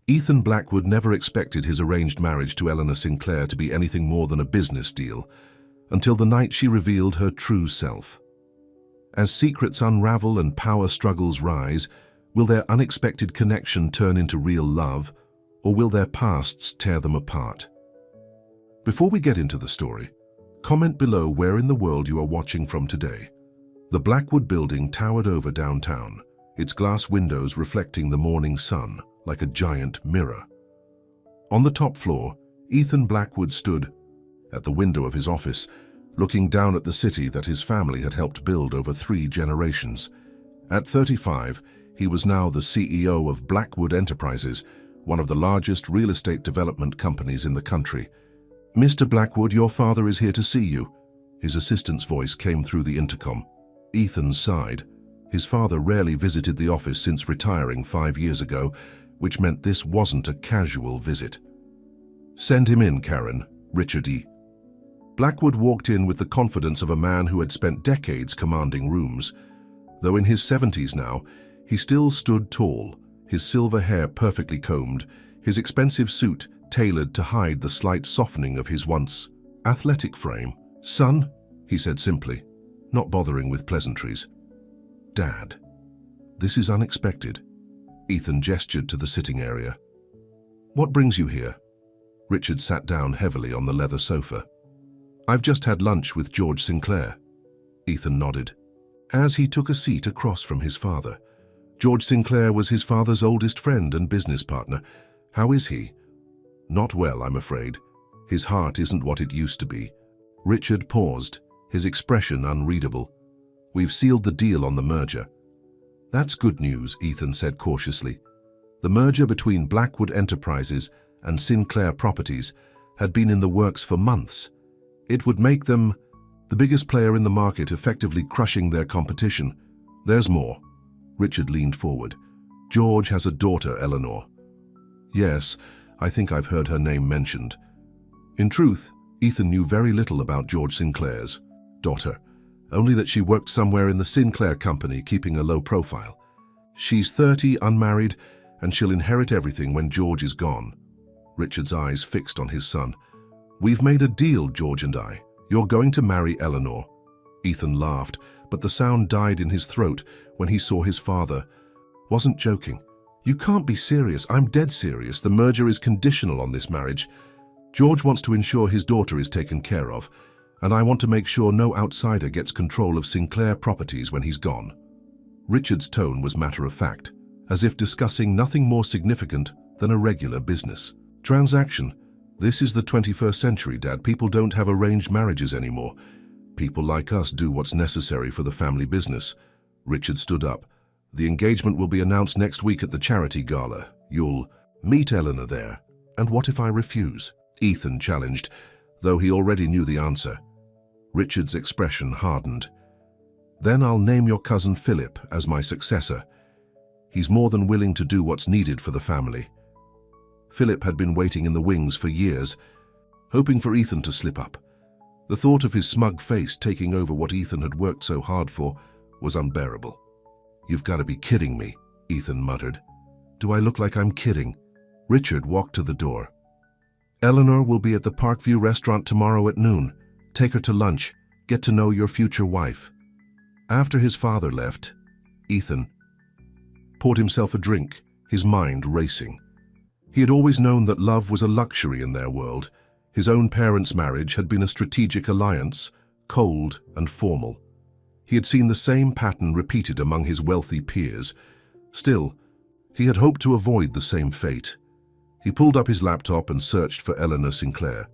Ethan Blackwood never expected his arranged marriage to Eleanor Sinclair to be anything more than a business deal, until the night she revealed her true self. As secrets unravel and power struggles rise, will their unexpected connection turn into real love, or will their pasts tear them apart? Before we get into the story, comment below where in the world you are watching from today. The Blackwood building towered over downtown, its glass windows reflecting the morning sun like a giant mirror. On the top floor, Ethan Blackwood stood at the window of his office, looking down at the city that his family had helped build over 3 generations. At 35, he was now the CEO of Blackwood Enterprises, one of the largest real estate development companies in the country. "Mr. Blackwood, your father is here to see you." His assistant's voice came through the intercom. Ethan sighed. His father rarely visited the office since retiring 5 years ago, which meant this wasn't a casual visit. "Send him in, Karen," Richard E. Blackwood walked in with the confidence of a man who had spent decades commanding rooms. Though in his 70s now, he still stood tall, his silver hair perfectly combed, his expensive suit tailored to hide the slight softening of his once athletic frame. "Son," he said simply, not bothering with pleasantries. "Dad, this is unexpected." Ethan gestured to the sitting area. "What brings you here?" Richard sat down heavily on the leather sofa. "I've just had lunch with George Sinclair." Ethan nodded. As he took a seat across from his father. George Sinclair was his father's oldest friend and business partner. "How is he?" "Not well, I'm afraid. His heart isn't what it used to be." Richard paused, his expression unreadable. "We've sealed the deal on the merger." "That's good news," Ethan said cautiously. The merger between Blackwood Enterprises and Sinclair Properties had been in the works for months. It would make them the biggest player in the market, effectively crushing their competition. "There's more." Richard leaned forward. "George has a daughter, Eleanor." "Yes, I think I've heard her name mentioned." In truth, Ethan knew very little about George Sinclair's daughter, only that she worked somewhere in the Sinclair company, keeping a low profile. "She's 30, unmarried, and she'll inherit everything when George is gone." Richard's eyes fixed on his son. "We've made a deal, George and I. You're going to marry Eleanor." Ethan laughed, but the sound died in his throat when he saw his father. "Wasn't joking. You can't be serious." "I'm dead serious. The merger is conditional on this marriage. George wants to ensure his daughter is taken care of, and I want to make sure no outsider gets control of Sinclair Properties when he's gone." Richard's tone was matter-of-fact, as if discussing nothing more significant than a regular business transaction. "This is the 21st century, Dad. People don't have arranged marriages anymore. People like us do what's necessary for the family business." Richard stood up. "The engagement will be announced next week at the charity gala. You'll meet Eleanor there. And what if I refuse?" Ethan challenged, though he already knew the answer. Richard's expression hardened. "Then I'll name your cousin Philip as my successor. He's more than willing to do what's needed for the family." Philip had been waiting in the wings for years, hoping for Ethan to slip up. The thought of his smug face taking over what Ethan had worked so hard for was unbearable. "You've got to be kidding me," Ethan muttered. "Do I look like I'm kidding?" Richard walked to the door. "Eleanor will be at the Parkview restaurant tomorrow at noon. Take her to lunch. Get to know your future wife." After his father left, Ethan poured himself a drink, his mind racing. He had always known that love was a luxury in their world. His own parents' marriage had been a strategic alliance, cold and formal. He had seen the same pattern repeated among his wealthy peers. Still, he had hoped to avoid the same fate. He pulled up his laptop and searched for Eleanor Sinclair.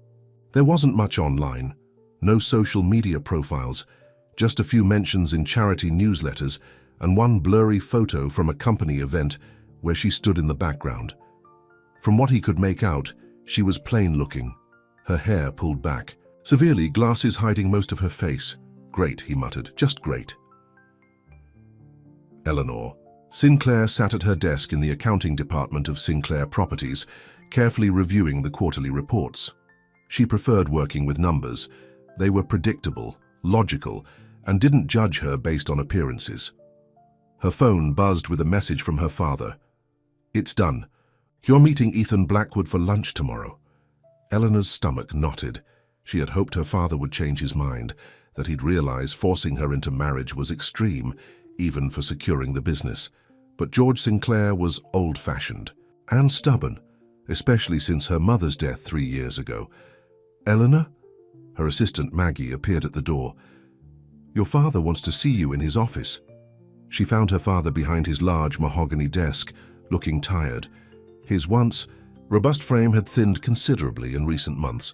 There wasn't much online, no social media profiles, just a few mentions in charity newsletters and one blurry photo from a company event where she stood in the background. From what he could make out, she was plain-looking, her hair pulled back, severely, glasses hiding most of her face. "Great," he muttered, "just great." Eleanor. Sinclair sat at her desk in the accounting department of Sinclair Properties, carefully reviewing the quarterly reports. She preferred working with numbers. They were predictable, logical, and didn't judge her based on appearances. Her phone buzzed with a message from her father. "It's done. You're meeting Ethan Blackwood for lunch tomorrow. Eleanor's stomach knotted. She had hoped her father would change his mind, that he'd realize forcing her into marriage was extreme, even for securing the business. But George Sinclair was old-fashioned and stubborn, especially since her mother's death 3 years ago. Eleanor? Her assistant Maggie appeared at the door. Your father wants to see you in his office. She found her father behind his large mahogany desk, looking tired. His once robust frame had thinned considerably in recent months,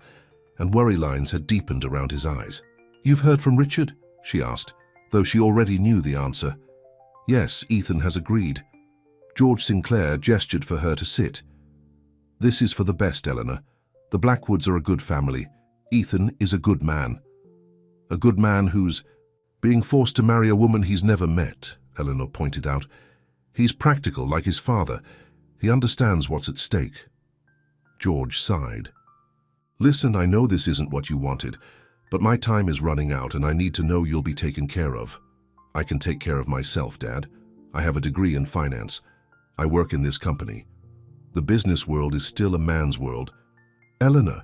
and worry lines had deepened around his eyes. You've heard from Richard? She asked, though she already knew the answer. Yes, Ethan has agreed. George Sinclair gestured for her to sit. This is for the best, Eleanor. The Blackwoods are a good family. Ethan is a good man. A good man who's being forced to marry a woman he's never met, Eleanor pointed out. He's practical like his father. He understands what's at stake. George sighed. Listen, I know this isn't what you wanted, but my time is running out and I need to know you'll be taken care of. I can take care of myself, Dad. I have a degree in finance. I work in this company. The business world is still a man's world. Eleanor,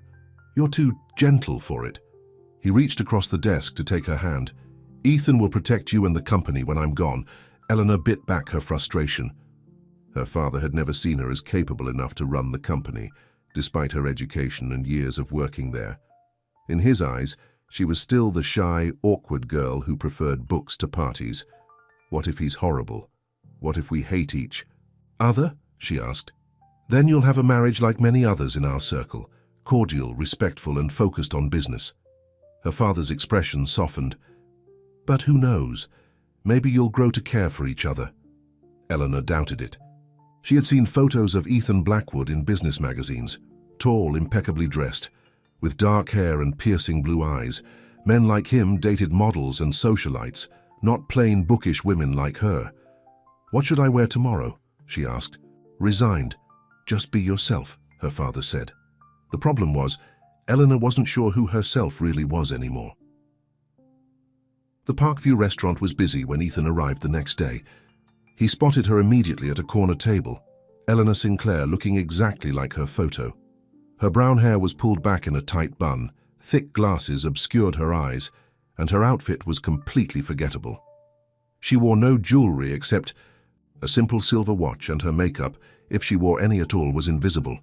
you're too gentle for it. He reached across the desk to take her hand. Ethan will protect you and the company when I'm gone. Eleanor bit back her frustration. Her father had never seen her as capable enough to run the company, despite her education and years of working there. In his eyes, she was still the shy, awkward girl who preferred books to parties. What if he's horrible? What if we hate each other? She asked. Then you'll have a marriage like many others in our circle, cordial, respectful, and focused on business. Her father's expression softened. But who knows? Maybe you'll grow to care for each other. Eleanor doubted it. She had seen photos of Ethan Blackwood in business magazines, tall, impeccably dressed, with dark hair and piercing blue eyes. Men like him dated models and socialites, not plain bookish women like her. What should I wear tomorrow? She asked. Resigned. Just be yourself, her father said. The problem was, Eleanor wasn't sure who herself really was anymore. The Parkview restaurant was busy when Ethan arrived the next day. He spotted her immediately at a corner table, Eleanor Sinclair looking exactly like her photo. Her brown hair was pulled back in a tight bun, thick glasses obscured her eyes, and her outfit was completely forgettable. She wore no jewelry except a simple silver watch, and her makeup, if she wore any at all, was invisible.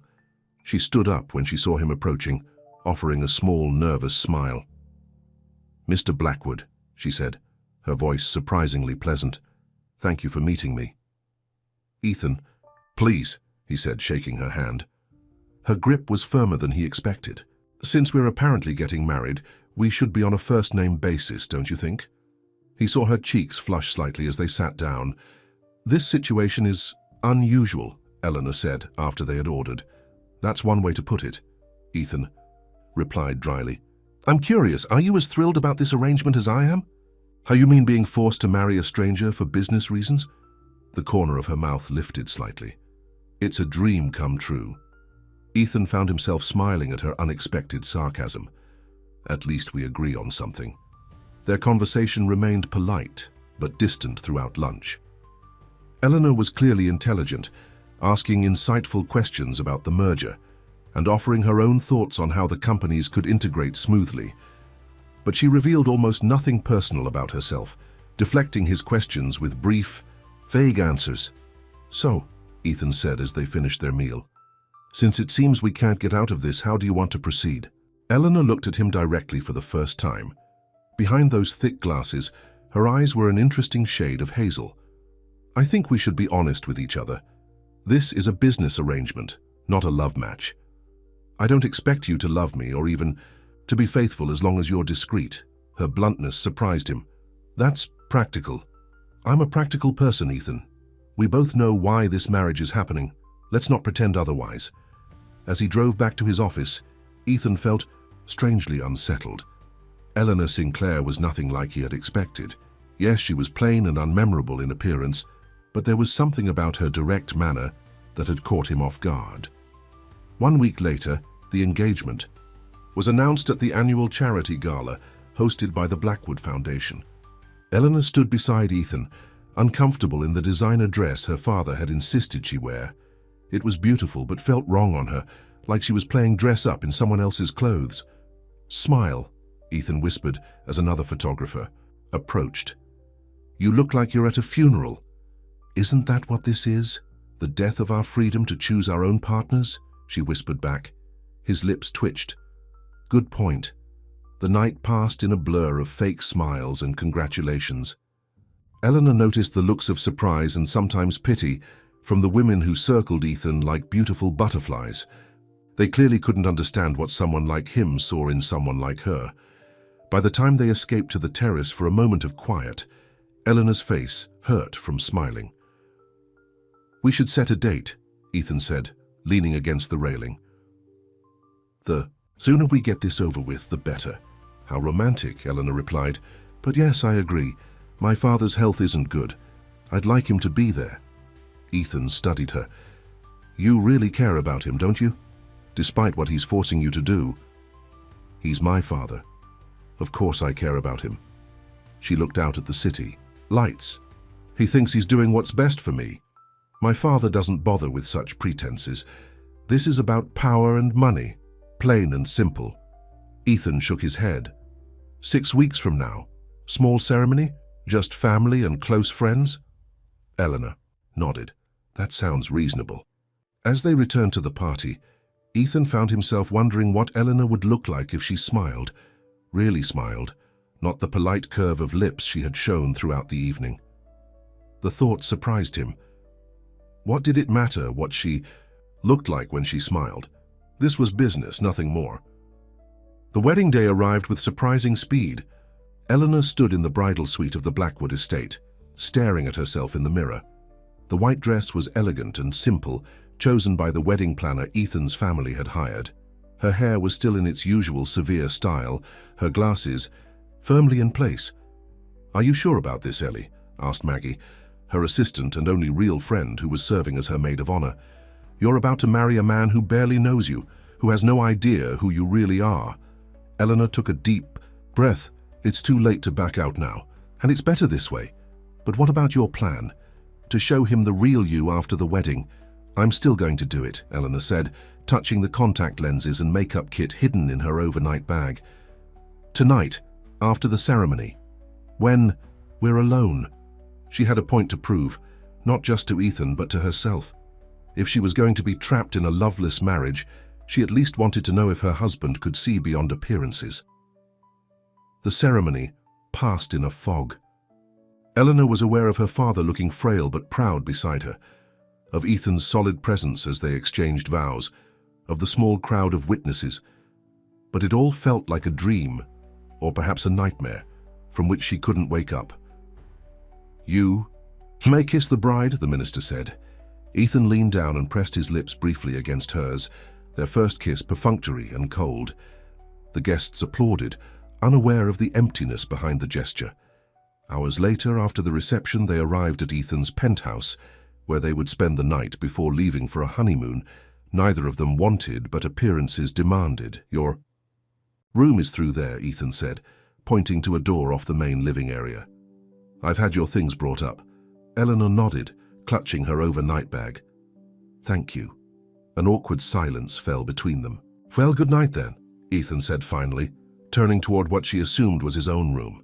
She stood up when she saw him approaching, offering a small, nervous smile. Mr. Blackwood, she said, her voice surprisingly pleasant. Thank you for meeting me. Ethan, please, he said, shaking her hand. Her grip was firmer than he expected. Since we're apparently getting married, we should be on a first-name basis, don't you think? He saw her cheeks flush slightly as they sat down. This situation is unusual, Eleanor said after they had ordered. That's one way to put it, Ethan replied dryly. I'm curious, are you as thrilled about this arrangement as I am? How you mean being forced to marry a stranger for business reasons? The corner of her mouth lifted slightly. It's a dream come true. Ethan found himself smiling at her unexpected sarcasm. At least we agree on something. Their conversation remained polite, but distant throughout lunch. Eleanor was clearly intelligent, asking insightful questions about the merger, and offering her own thoughts on how the companies could integrate smoothly. But she revealed almost nothing personal about herself, deflecting his questions with brief, vague answers. So, Ethan said as they finished their meal, since it seems we can't get out of this, how do you want to proceed? Eleanor looked at him directly for the first time. Behind those thick glasses, her eyes were an interesting shade of hazel. I think we should be honest with each other. This is a business arrangement, not a love match. I don't expect you to love me or even to be faithful as long as you're discreet. Her bluntness surprised him. That's practical. I'm a practical person, Ethan. We both know why this marriage is happening. Let's not pretend otherwise. As he drove back to his office, Ethan felt strangely unsettled. Eleanor Sinclair was nothing like he had expected. Yes, she was plain and unmemorable in appearance, but there was something about her direct manner that had caught him off guard. 1 week later, the engagement was announced at the annual charity gala hosted by the Blackwood Foundation. Eleanor stood beside Ethan, uncomfortable in the designer dress her father had insisted she wear. It was beautiful but felt wrong on her, like she was playing dress-up in someone else's clothes. "Smile," Ethan whispered as another photographer approached. "You look like you're at a funeral. Isn't that what this is? The death of our freedom to choose our own partners?" she whispered back. His lips twitched. "Good point." The night passed in a blur of fake smiles and congratulations. Eleanor noticed the looks of surprise and sometimes pity from the women who circled Ethan like beautiful butterflies. They clearly couldn't understand what someone like him saw in someone like her. By the time they escaped to the terrace for a moment of quiet, Eleanor's face hurt from smiling. "We should set a date," Ethan said, leaning against the railing. "The sooner we get this over with, the better." "How romantic," Eleanor replied. "But yes, I agree. My father's health isn't good. I'd like him to be there." Ethan studied her. "You really care about him, don't you? Despite what he's forcing you to do." "He's my father. Of course I care about him." She looked out at the city. "Lights. He thinks he's doing what's best for me. My father doesn't bother with such pretenses. This is about power and money. Plain and simple." Ethan shook his head. 6 weeks from now? Small ceremony? Just family and close friends?" Eleanor nodded. "That sounds reasonable." As they returned to the party, Ethan found himself wondering what Eleanor would look like if she smiled, really smiled, not the polite curve of lips she had shown throughout the evening. The thought surprised him. What did it matter what she looked like when she smiled? This was business, nothing more. The wedding day arrived with surprising speed. Eleanor stood in the bridal suite of the Blackwood estate, staring at herself in the mirror. The white dress was elegant and simple, chosen by the wedding planner Ethan's family had hired. Her hair was still in its usual severe style, her glasses firmly in place. "Are you sure about this, Ellie?" asked Maggie, her assistant and only real friend who was serving as her maid of honor. "You're about to marry a man who barely knows you, who has no idea who you really are." Eleanor took a deep breath. "It's too late to back out now, and it's better this way. But what about your plan? To show him the real you after the wedding?" "I'm still going to do it," Eleanor said, touching the contact lenses and makeup kit hidden in her overnight bag. "Tonight, after the ceremony. When we're alone." She had a point to prove, not just to Ethan but to herself. If she was going to be trapped in a loveless marriage, she at least wanted to know if her husband could see beyond appearances. The ceremony passed in a fog. Eleanor was aware of her father looking frail but proud beside her, of Ethan's solid presence as they exchanged vows, of the small crowd of witnesses. But it all felt like a dream, or perhaps a nightmare, from which she couldn't wake up. "You may kiss the bride," the minister said. Ethan leaned down and pressed his lips briefly against hers, their first kiss perfunctory and cold. The guests applauded, unaware of the emptiness behind the gesture. Hours later, after the reception, they arrived at Ethan's penthouse, where they would spend the night before leaving for a honeymoon. Neither of them wanted, but appearances demanded. "Your room is through there," Ethan said, pointing to a door off the main living area. "I've had your things brought up." Eleanor nodded, clutching her overnight bag. "Thank you." An awkward silence fell between them. "Well, good night then," Ethan said finally, turning toward what she assumed was his own room.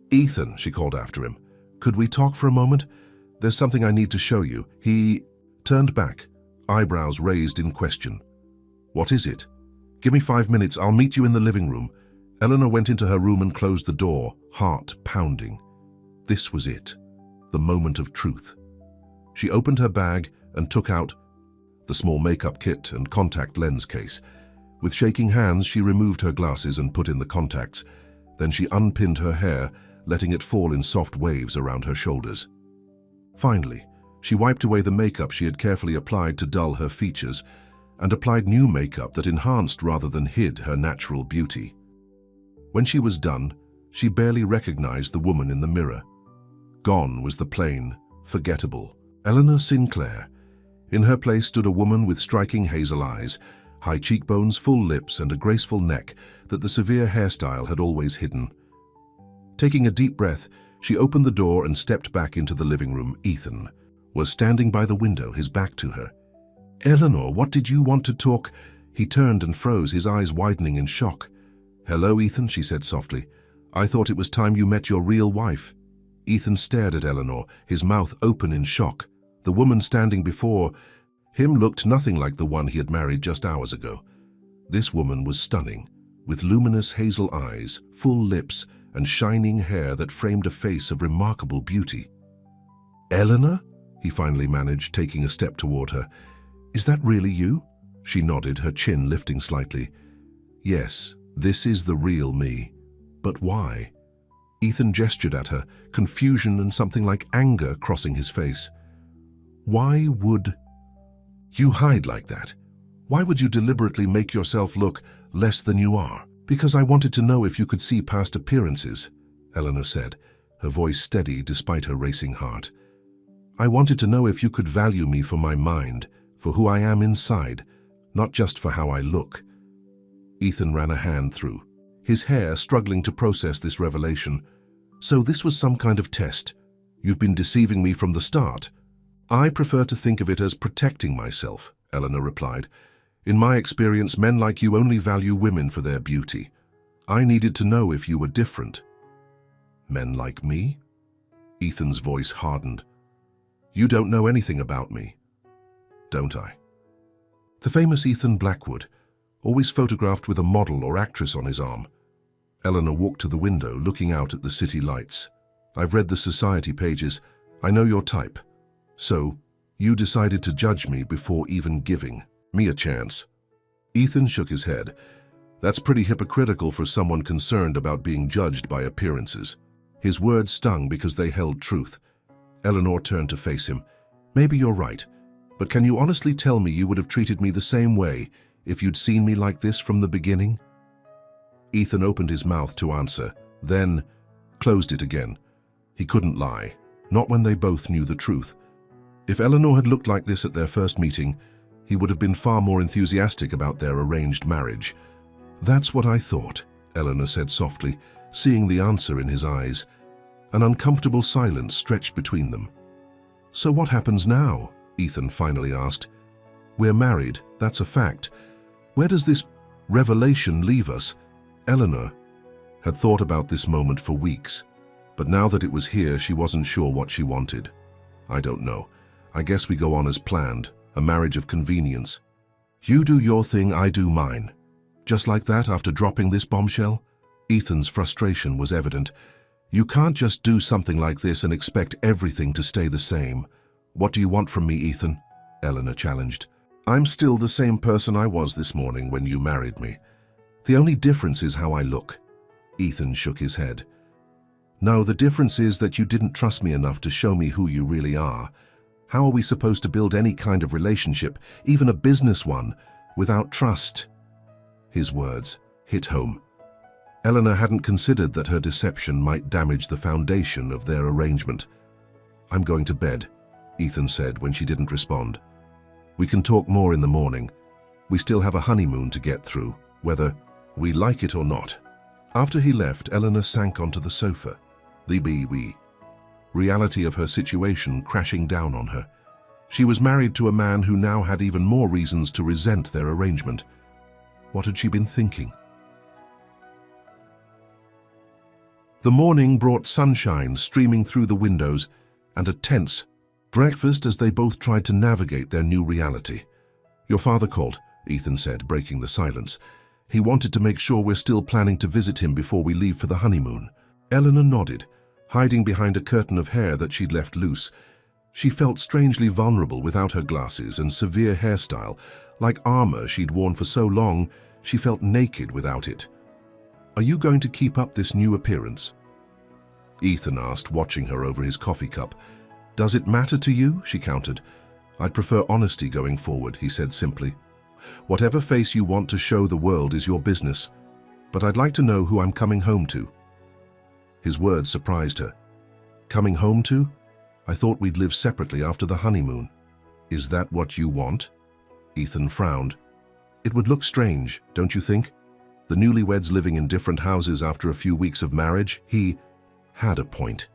"Ethan," she called after him, "could we talk for a moment? There's something I need to show you." He turned back, eyebrows raised in question. "What is it?" "Give me 5 minutes, I'll meet you in the living room." Eleanor went into her room and closed the door, heart pounding. This was it, the moment of truth. She opened her bag and took out the small makeup kit and contact lens case. With shaking hands, she removed her glasses and put in the contacts. Then she unpinned her hair, letting it fall in soft waves around her shoulders. Finally, she wiped away the makeup she had carefully applied to dull her features and applied new makeup that enhanced rather than hid her natural beauty. When she was done, she barely recognized the woman in the mirror. Gone was the plain, forgettable Eleanor Sinclair. In her place stood a woman with striking hazel eyes, high cheekbones, full lips, and a graceful neck that the severe hairstyle had always hidden. Taking a deep breath, she opened the door and stepped back into the living room. Ethan was standing by the window, his back to her. Eleanor, what did you want to talk? He turned and froze, his eyes widening in shock. Hello, Ethan, she said softly. I thought it was time you met your real wife. Ethan stared at Eleanor, his mouth open in shock. The woman standing before him looked nothing like the one he had married just hours ago. This woman was stunning, with luminous hazel eyes, full lips, and shining hair that framed a face of remarkable beauty. Eleanor? He finally managed, taking a step toward her. Is that really you? She nodded, her chin lifting slightly. Yes, this is the real me. But why? Ethan gestured at her, confusion and something like anger crossing his face. Why would you hide like that? Why would you deliberately make yourself look less than you are? Because I wanted to know if you could see past appearances, Eleanor said, her voice steady despite her racing heart. I wanted to know if you could value me for my mind, for who I am inside, not just for how I look. Ethan ran a hand through, his hair struggling to process this revelation. So this was some kind of test. You've been deceiving me from the start. I prefer to think of it as protecting myself, Eleanor replied. In my experience, men like you only value women for their beauty. I needed to know if you were different. Men like me? Ethan's voice hardened. You don't know anything about me, don't I? The famous Ethan Blackwood, always photographed with a model or actress on his arm. Eleanor walked to the window, looking out at the city lights. I've read the society pages. I know your type. So, you decided to judge me before even giving me a chance. Ethan shook his head. That's pretty hypocritical for someone concerned about being judged by appearances. His words stung because they held truth. Eleanor turned to face him. Maybe you're right, but can you honestly tell me you would have treated me the same way if you'd seen me like this from the beginning? Ethan opened his mouth to answer, then closed it again. He couldn't lie, not when they both knew the truth. If Eleanor had looked like this at their first meeting, he would have been far more enthusiastic about their arranged marriage. That's what I thought, Eleanor said softly, seeing the answer in his eyes. An uncomfortable silence stretched between them. So what happens now? Ethan finally asked. We're married, that's a fact. Where does this revelation leave us? Eleanor had thought about this moment for weeks, but now that it was here, she wasn't sure what she wanted. I don't know. I guess we go on as planned, a marriage of convenience. You do your thing, I do mine. Just like that after dropping this bombshell? Ethan's frustration was evident. You can't just do something like this and expect everything to stay the same. What do you want from me, Ethan? Eleanor challenged. I'm still the same person I was this morning when you married me. The only difference is how I look. Ethan shook his head. No, the difference is that you didn't trust me enough to show me who you really are. How are we supposed to build any kind of relationship, even a business one, without trust? His words hit home. Eleanor hadn't considered that her deception might damage the foundation of their arrangement. I'm going to bed, Ethan said when she didn't respond. We can talk more in the morning. We still have a honeymoon to get through, whether we like it or not. After he left, Eleanor sank onto the sofa, the reality of her situation crashing down on her. She was married to a man who now had even more reasons to resent their arrangement. What had she been thinking? The morning brought sunshine streaming through the windows and a tense breakfast as they both tried to navigate their new reality. Your father called, Ethan said, breaking the silence. He wanted to make sure we're still planning to visit him before we leave for the honeymoon. Eleanor nodded, hiding behind a curtain of hair that she'd left loose. She felt strangely vulnerable without her glasses and severe hairstyle. Like armor she'd worn for so long, she felt naked without it. Are you going to keep up this new appearance? Ethan asked, watching her over his coffee cup. Does it matter to you? She countered. I'd prefer honesty going forward, he said simply. Whatever face you want to show the world is your business, but I'd like to know who I'm coming home to. His words surprised her. Coming home to? I thought we'd live separately after the honeymoon. Is that what you want? Ethan frowned. It would look strange, don't you think? The newlyweds living in different houses after a few weeks of marriage. He had a point.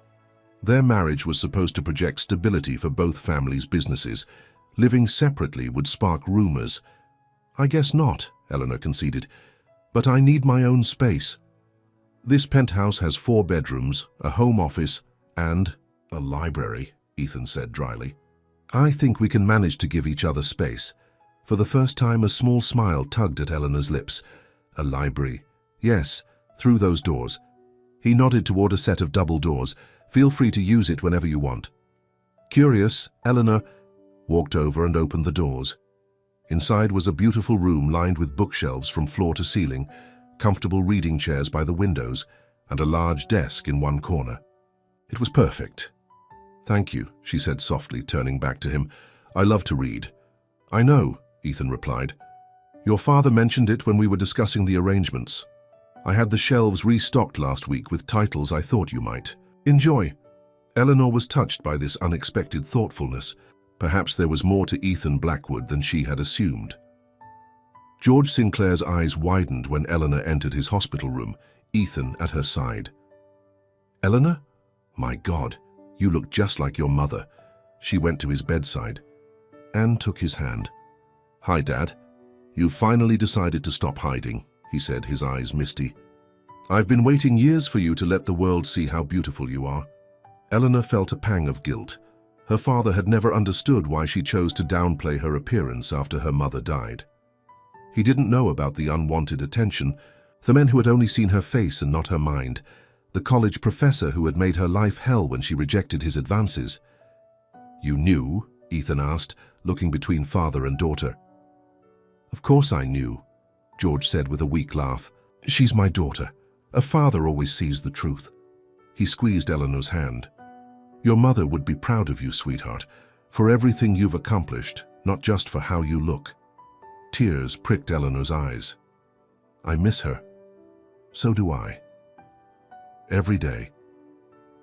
Their marriage was supposed to project stability for both families' businesses. Living separately would spark rumors. I guess not, Eleanor conceded, but I need my own space. This penthouse has 4 bedrooms, a home office, and a library, Ethan said dryly. I think we can manage to give each other space. For the first time, a small smile tugged at Eleanor's lips. A library. Yes, through those doors. He nodded toward a set of double doors. Feel free to use it whenever you want. Curious, Eleanor walked over and opened the doors. Inside was a beautiful room lined with bookshelves from floor to ceiling, comfortable reading chairs by the windows, and a large desk in one corner. It was perfect. Thank you, she said softly, turning back to him. I love to read. I know, Ethan replied. Your father mentioned it when we were discussing the arrangements. I had the shelves restocked last week with titles I thought you might enjoy. Eleanor was touched by this unexpected thoughtfulness. Perhaps there was more to Ethan Blackwood than she had assumed. George Sinclair's eyes widened when Eleanor entered his hospital room, Ethan at her side. Eleanor? My God, you look just like your mother. She went to his bedside. Anne took his hand. Hi, Dad. You've finally decided to stop hiding, he said, his eyes misty. I've been waiting years for you to let the world see how beautiful you are. Eleanor felt a pang of guilt. Her father had never understood why she chose to downplay her appearance after her mother died. He didn't know about the unwanted attention, the men who had only seen her face and not her mind, the college professor who had made her life hell when she rejected his advances. You knew? Ethan asked, looking between father and daughter. Of course I knew, George said with a weak laugh. She's my daughter. A father always sees the truth. He squeezed Eleanor's hand. Your mother would be proud of you, sweetheart, for everything you've accomplished, not just for how you look. Tears pricked Eleanor's eyes. I miss her. So do I. Every day.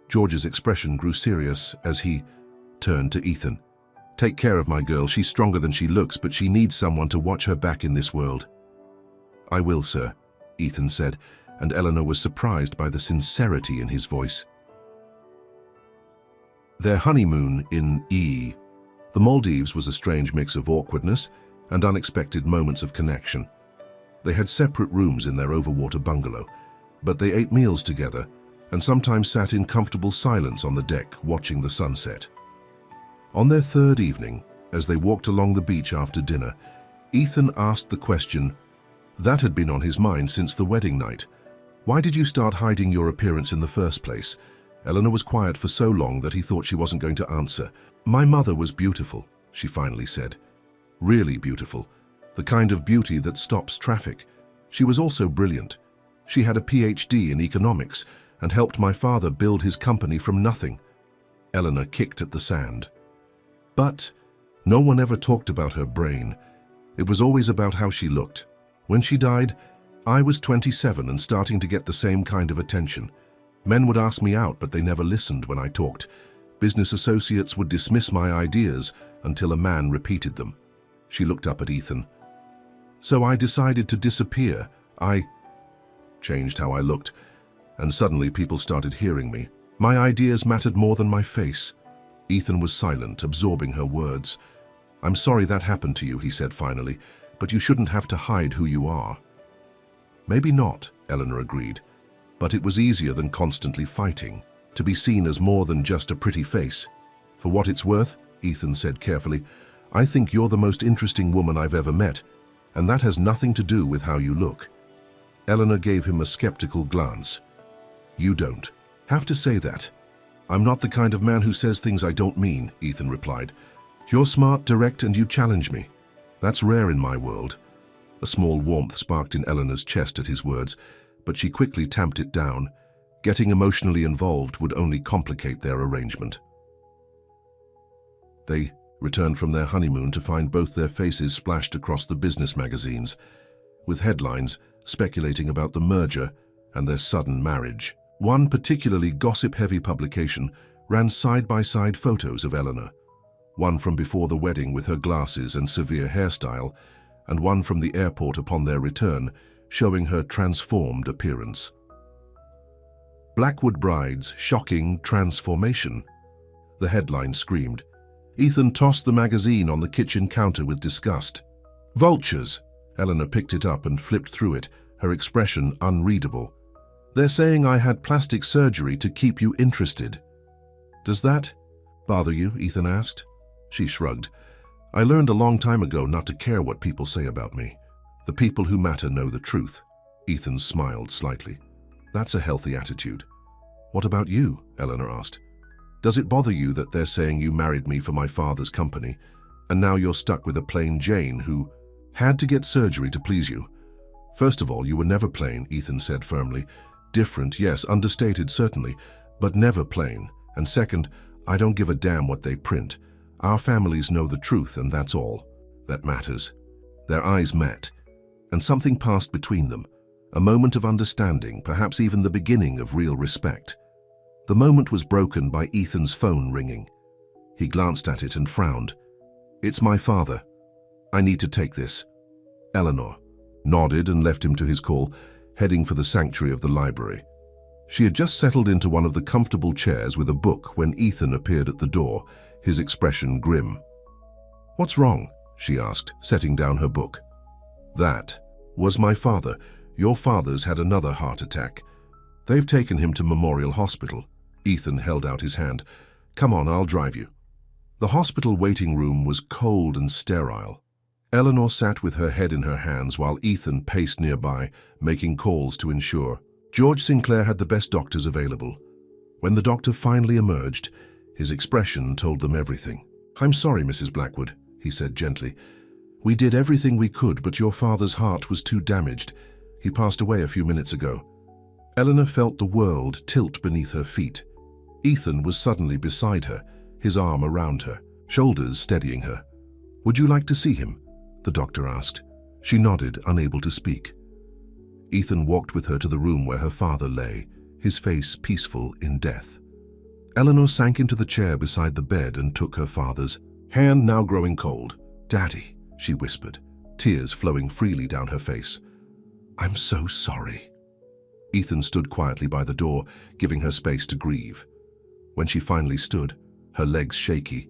George's expression grew serious as he turned to Ethan. Take care of my girl. She's stronger than she looks, but she needs someone to watch her back in this world. I will, sir, Ethan said, and Eleanor was surprised by the sincerity in his voice. Their honeymoon in the Maldives was a strange mix of awkwardness and unexpected moments of connection. They had separate rooms in their overwater bungalow, but they ate meals together and sometimes sat in comfortable silence on the deck watching the sunset. On their 3rd evening, as they walked along the beach after dinner, Ethan asked the question that had been on his mind since the wedding night. Why did you start hiding your appearance in the first place? Eleanor was quiet for so long that he thought she wasn't going to answer. My mother was beautiful, she finally said. Really beautiful. The kind of beauty that stops traffic. She was also brilliant. She had a PhD in economics and helped my father build his company from nothing. Eleanor kicked at the sand. But no one ever talked about her brain. It was always about how she looked. When she died, I was 27 and starting to get the same kind of attention. Men would ask me out, but they never listened when I talked. Business associates would dismiss my ideas until a man repeated them. She looked up at Ethan. So I decided to disappear. I changed how I looked, and suddenly people started hearing me. My ideas mattered more than my face. Ethan was silent, absorbing her words. I'm sorry that happened to you, he said finally, but you shouldn't have to hide who you are. Maybe not, Eleanor agreed, but it was easier than constantly fighting, to be seen as more than just a pretty face. For what it's worth, Ethan said carefully, I think you're the most interesting woman I've ever met, and that has nothing to do with how you look. Eleanor gave him a skeptical glance. You don't have to say that. I'm not the kind of man who says things I don't mean, Ethan replied. You're smart, direct, and you challenge me. That's rare in my world. A small warmth sparked in Eleanor's chest at his words, but she quickly tamped it down. Getting emotionally involved would only complicate their arrangement. They returned from their honeymoon to find both their faces splashed across the business magazines, with headlines speculating about the merger and their sudden marriage. One particularly gossip-heavy publication ran side-by-side photos of Eleanor, one from before the wedding with her glasses and severe hairstyle, and one from the airport upon their return, showing her transformed appearance. Blackwood Bride's shocking transformation, the headline screamed. Ethan tossed the magazine on the kitchen counter with disgust. Vultures! Eleanor picked it up and flipped through it, her expression unreadable. They're saying I had plastic surgery to keep you interested. Does that bother you? Ethan asked. She shrugged. I learned a long time ago not to care what people say about me. The people who matter know the truth. Ethan smiled slightly. That's a healthy attitude. What about you? Eleanor asked. Does it bother you that they're saying you married me for my father's company, and now you're stuck with a plain Jane who had to get surgery to please you? First of all, you were never plain, Ethan said firmly. Different, yes, understated certainly, but never plain. And second, I don't give a damn what they print. Our families know the truth, and that's all that matters. Their eyes met, and something passed between them, a moment of understanding, perhaps even the beginning of real respect. The moment was broken by Ethan's phone ringing. He glanced at it and frowned. It's my father. I need to take this. Eleanor nodded and left him to his call, heading for the sanctuary of the library. She had just settled into one of the comfortable chairs with a book when Ethan appeared at the door, his expression grim. What's wrong? She asked, setting down her book. That was my father. Your father's had another heart attack. They've taken him to Memorial Hospital. Ethan held out his hand. Come on, I'll drive you. The hospital waiting room was cold and sterile. Eleanor sat with her head in her hands while Ethan paced nearby, making calls to ensure. George Sinclair had the best doctors available. When the doctor finally emerged, his expression told them everything. I'm sorry, Mrs. Blackwood, he said gently. We did everything we could, but your father's heart was too damaged. He passed away a few minutes ago. Eleanor felt the world tilt beneath her feet. Ethan was suddenly beside her, his arm around her, shoulders steadying her. Would you like to see him? The doctor asked. She nodded, unable to speak. Ethan walked with her to the room where her father lay, his face peaceful in death. Eleanor sank into the chair beside the bed and took her father's hand, now growing cold. Daddy, she whispered, tears flowing freely down her face. I'm so sorry. Ethan stood quietly by the door, giving her space to grieve. When she finally stood, her legs shaky,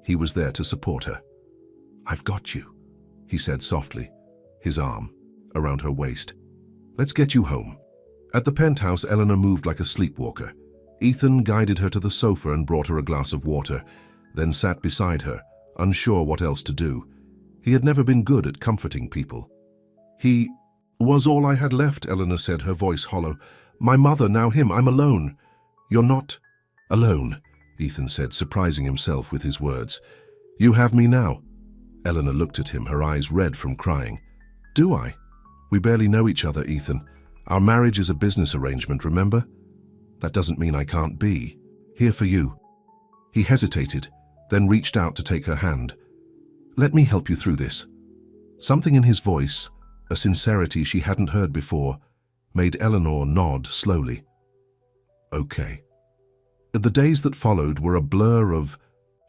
he was there to support her. I've got you, he said softly, his arm around her waist. Let's get you home. At the penthouse, Eleanor moved like a sleepwalker. Ethan guided her to the sofa and brought her a glass of water, then sat beside her, unsure what else to do. He had never been good at comforting people. He was all I had left, Eleanor said, her voice hollow. My mother, now him, I'm alone. You're not alone, Ethan said, surprising himself with his words. You have me now. Eleanor looked at him, her eyes red from crying. Do I? We barely know each other, Ethan. Our marriage is a business arrangement, remember? That doesn't mean I can't be here for you. He hesitated, then reached out to take her hand. Let me help you through this. Something in his voice, a sincerity she hadn't heard before, made Eleanor nod slowly. Okay. The days that followed were a blur of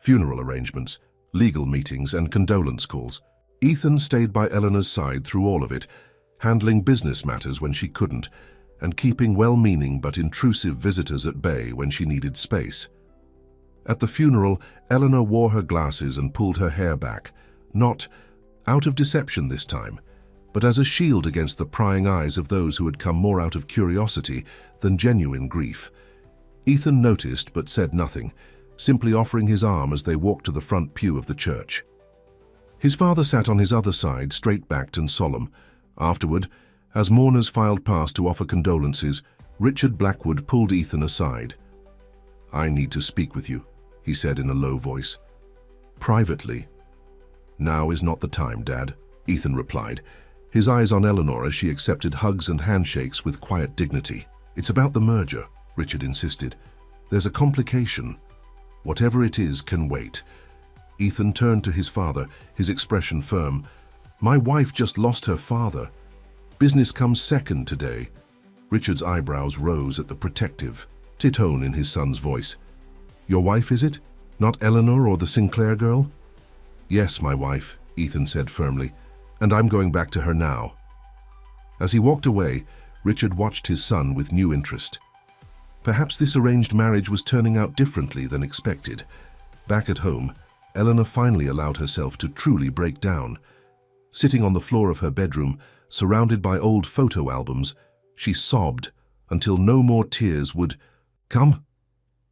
funeral arrangements, legal meetings, and condolence calls. Ethan stayed by Eleanor's side through all of it, handling business matters when she couldn't, and keeping well-meaning but intrusive visitors at bay when she needed space. At the funeral, Eleanor wore her glasses and pulled her hair back, not out of deception this time, but as a shield against the prying eyes of those who had come more out of curiosity than genuine grief. Ethan noticed but said nothing, simply offering his arm as they walked to the front pew of the church. His father sat on his other side, straight-backed and solemn. Afterward, as mourners filed past to offer condolences, Richard Blackwood pulled Ethan aside. I need to speak with you, he said in a low voice. Privately. Now is not the time, Dad, Ethan replied, his eyes on Eleanor as she accepted hugs and handshakes with quiet dignity. It's about the merger, Richard insisted. There's a complication. Whatever it is can wait. Ethan turned to his father, his expression firm. My wife just lost her father. Business comes second today. Richard's eyebrows rose at the protective tone in his son's voice. Your wife, is it? Not Eleanor or the Sinclair girl? Yes, my wife, Ethan said firmly, and I'm going back to her now. As he walked away, Richard watched his son with new interest. Perhaps this arranged marriage was turning out differently than expected. Back at home, Eleanor finally allowed herself to truly break down. Sitting on the floor of her bedroom, surrounded by old photo albums, she sobbed until no more tears would come.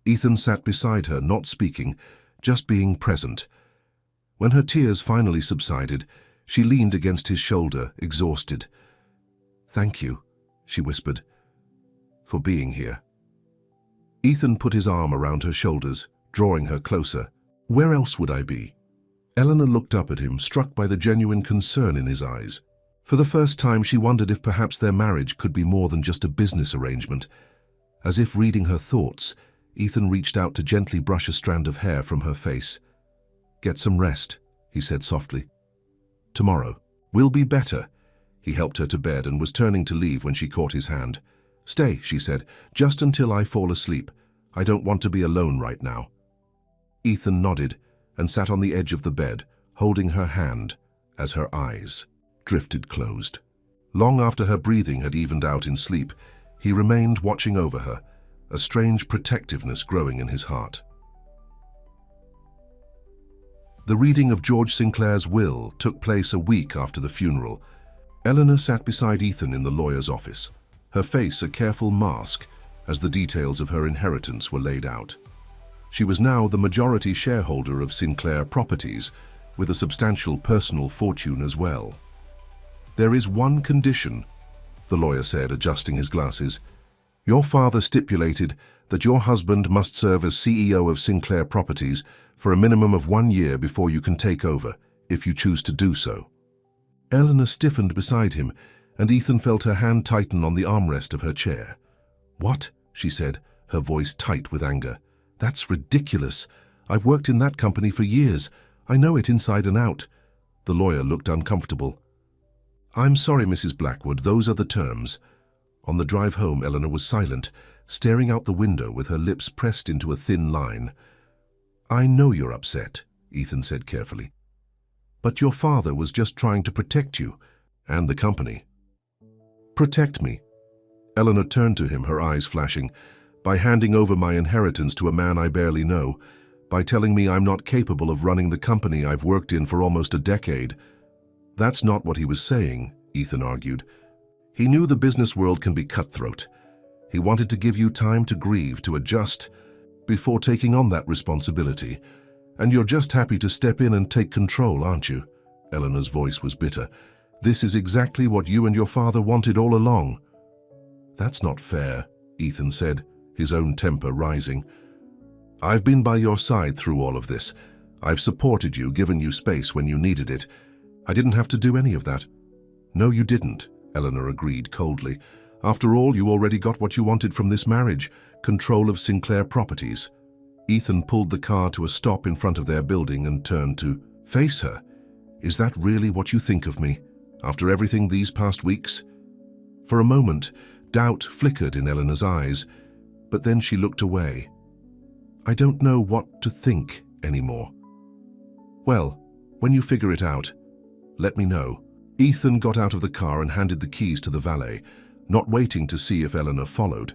Ethan sat beside her, not speaking, just being present. When her tears finally subsided, she leaned against his shoulder, exhausted. "Thank you," she whispered, "for being here." Ethan put his arm around her shoulders, drawing her closer. "Where else would I be?" Eleanor looked up at him, struck by the genuine concern in his eyes. For the first time, she wondered if perhaps their marriage could be more than just a business arrangement. As if reading her thoughts, Ethan reached out to gently brush a strand of hair from her face. "Get some rest," he said softly. "Tomorrow will be better." He helped her to bed and was turning to leave when she caught his hand. "Stay," she said, "just until I fall asleep. I don't want to be alone right now." Ethan nodded and sat on the edge of the bed, holding her hand as her eyes drifted closed. Long after her breathing had evened out in sleep, he remained watching over her, a strange protectiveness growing in his heart. The reading of George Sinclair's will took place a week after the funeral. Eleanor sat beside Ethan in the lawyer's office, her face a careful mask as the details of her inheritance were laid out. She was now the majority shareholder of Sinclair Properties, with a substantial personal fortune as well. "There is one condition," the lawyer said, adjusting his glasses. "Your father stipulated that your husband must serve as CEO of Sinclair Properties for a minimum of 1 year before you can take over, if you choose to do so." Eleanor stiffened beside him, and Ethan felt her hand tighten on the armrest of her chair. "What?" she said, her voice tight with anger. "That's ridiculous. I've worked in that company for years. I know it inside and out." The lawyer looked uncomfortable. "I'm sorry, Mrs. Blackwood, those are the terms." On the drive home, Eleanor was silent, staring out the window with her lips pressed into a thin line. "I know you're upset," Ethan said carefully. "But your father was just trying to protect you and the company." "Protect me?" Eleanor turned to him, her eyes flashing. "By handing over my inheritance to a man I barely know, by telling me I'm not capable of running the company I've worked in for almost a decade." "That's not what he was saying," Ethan argued. "He knew the business world can be cutthroat. He wanted to give you time to grieve, to adjust, before taking on that responsibility. And you're just happy to step in and take control, aren't you?" Eleanor's voice was bitter. "This is exactly what you and your father wanted all along." "That's not fair," Ethan said, his own temper rising. "I've been by your side through all of this. I've supported you, given you space when you needed it. I didn't have to do any of that." "No, you didn't," Eleanor agreed coldly. "After all, you already got what you wanted from this marriage, control of Sinclair Properties." Ethan pulled the car to a stop in front of their building and turned to face her. "Is that really what you think of me, after everything these past weeks?" For a moment, doubt flickered in Eleanor's eyes, but then she looked away. "I don't know what to think anymore." "Well, when you figure it out, let me know." Ethan got out of the car and handed the keys to the valet, not waiting to see if Eleanor followed.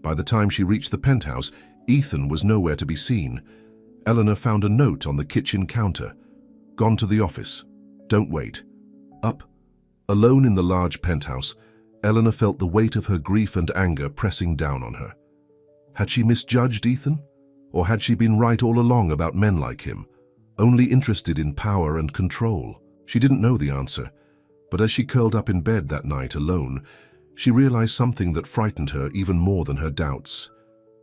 By the time she reached the penthouse, Ethan was nowhere to be seen. Eleanor found a note on the kitchen counter. "Gone to the office. Don't wait." Up. Alone in the large penthouse, Eleanor felt the weight of her grief and anger pressing down on her. Had she misjudged Ethan? Or had she been right all along about men like him, only interested in power and control? She didn't know the answer, but as she curled up in bed that night alone, she realized something that frightened her even more than her doubts.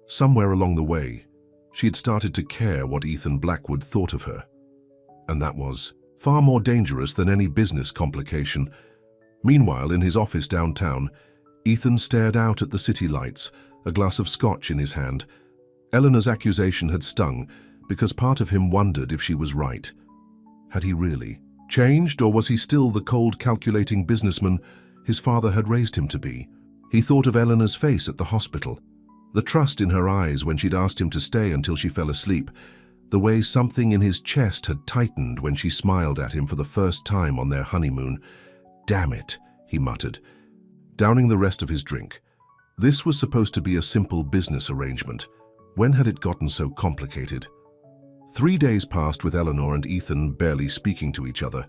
Somewhere along the way, she had started to care what Ethan Blackwood thought of her. And that was far more dangerous than any business complication. Meanwhile, in his office downtown, Ethan stared out at the city lights, a glass of scotch in his hand. Eleanor's accusation had stung, because part of him wondered if she was right. Had he really changed, or was he still the cold, calculating businessman his father had raised him to be? He thought of Eleanor's face at the hospital, the trust in her eyes when she'd asked him to stay until she fell asleep, the way something in his chest had tightened when she smiled at him for the first time on their honeymoon. "Damn it," he muttered, downing the rest of his drink. This was supposed to be a simple business arrangement. When had it gotten so complicated? 3 days passed with Eleanor and Ethan barely speaking to each other.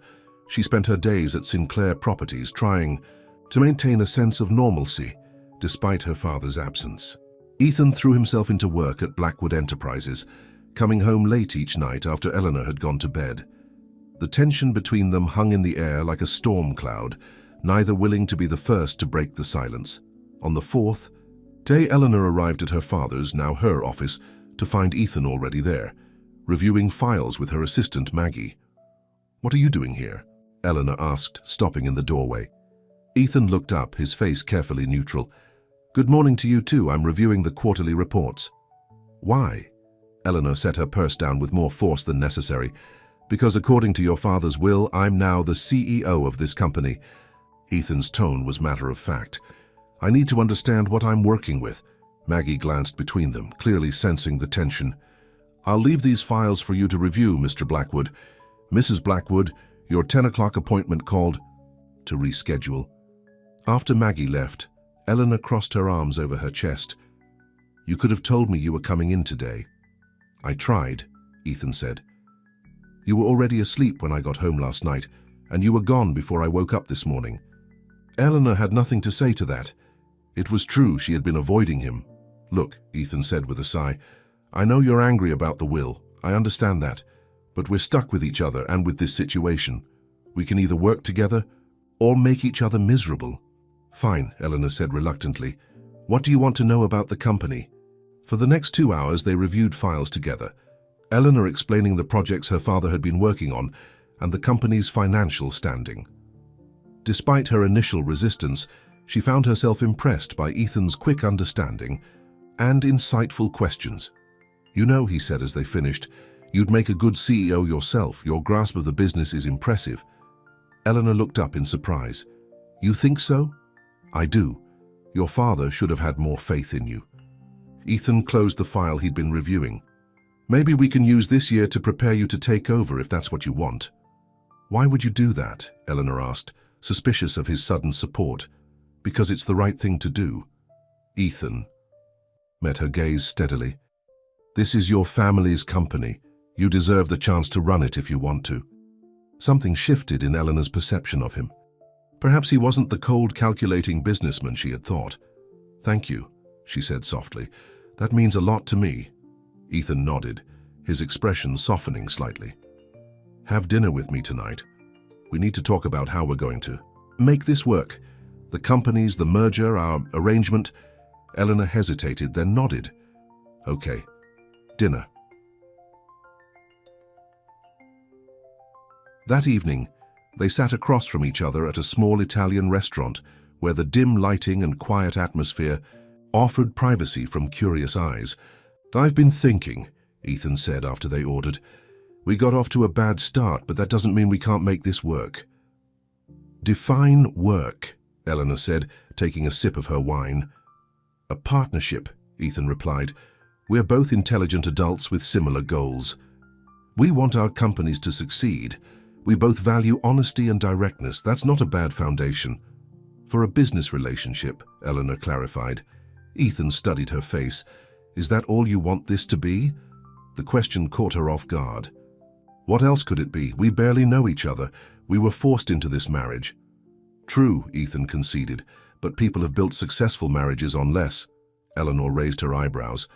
She spent her days at Sinclair Properties trying to maintain a sense of normalcy despite her father's absence. Ethan threw himself into work at Blackwood Enterprises, coming home late each night after Eleanor had gone to bed. The tension between them hung in the air like a storm cloud, neither willing to be the first to break the silence. On the fourth day, Eleanor arrived at her father's, now her office, to find Ethan already there, reviewing files with her assistant Maggie. "What are you doing here?" Eleanor asked, stopping in the doorway. Ethan looked up, his face carefully neutral. "Good morning to you too. I'm reviewing the quarterly reports." "Why?" Eleanor set her purse down with more force than necessary. "Because according to your father's will, I'm now the CEO of this company." Ethan's tone was matter of fact. "I need to understand what I'm working with." Maggie glanced between them, clearly sensing the tension. "I'll leave these files for you to review, Mr. Blackwood. Mrs. Blackwood, your 10 o'clock appointment called to reschedule." After Maggie left, Eleanor crossed her arms over her chest. "You could have told me you were coming in today." "I tried," Ethan said. "You were already asleep when I got home last night, and you were gone before I woke up this morning." Eleanor had nothing to say to that. It was true she had been avoiding him. "Look," Ethan said with a sigh, "I know you're angry about the will. I understand that. But we're stuck with each other and with this situation. We can either work together or make each other miserable." "Fine," Eleanor said reluctantly. "What do you want to know about the company?" For the next 2 hours, they reviewed files together, Eleanor explaining the projects her father had been working on and the company's financial standing. Despite her initial resistance, she found herself impressed by Ethan's quick understanding and insightful questions. "You know," he said as they finished, "you'd make a good CEO yourself. Your grasp of the business is impressive." Eleanor looked up in surprise. "You think so?" "I do. Your father should have had more faith in you." Ethan closed the file he'd been reviewing. "Maybe we can use this year to prepare you to take over if that's what you want." "Why would you do that?" Eleanor asked, suspicious of his sudden support. "Because it's the right thing to do." Ethan met her gaze steadily. "This is your family's company. You deserve the chance to run it if you want to." Something shifted in Eleanor's perception of him. Perhaps he wasn't the cold, calculating businessman she had thought. "Thank you," she said softly. "That means a lot to me." Ethan nodded, his expression softening slightly. "Have dinner with me tonight. We need to talk about how we're going to make this work. The companies, the merger, our arrangement." Eleanor hesitated, then nodded. "Okay. Dinner." That evening, they sat across from each other at a small Italian restaurant where the dim lighting and quiet atmosphere offered privacy from curious eyes. "I've been thinking," Ethan said after they ordered. "We got off to a bad start, but that doesn't mean we can't make this work." "Define work," Eleanor said, taking a sip of her wine. "A partnership," Ethan replied. "We're both intelligent adults with similar goals. We want our companies to succeed. We both value honesty and directness. That's not a bad foundation." "For a business relationship," Eleanor clarified. Ethan studied her face. "Is that all you want this to be?" The question caught her off guard. "What else could it be? We barely know each other. We were forced into this marriage." "True," Ethan conceded, "but people have built successful marriages on less." Eleanor raised her eyebrows.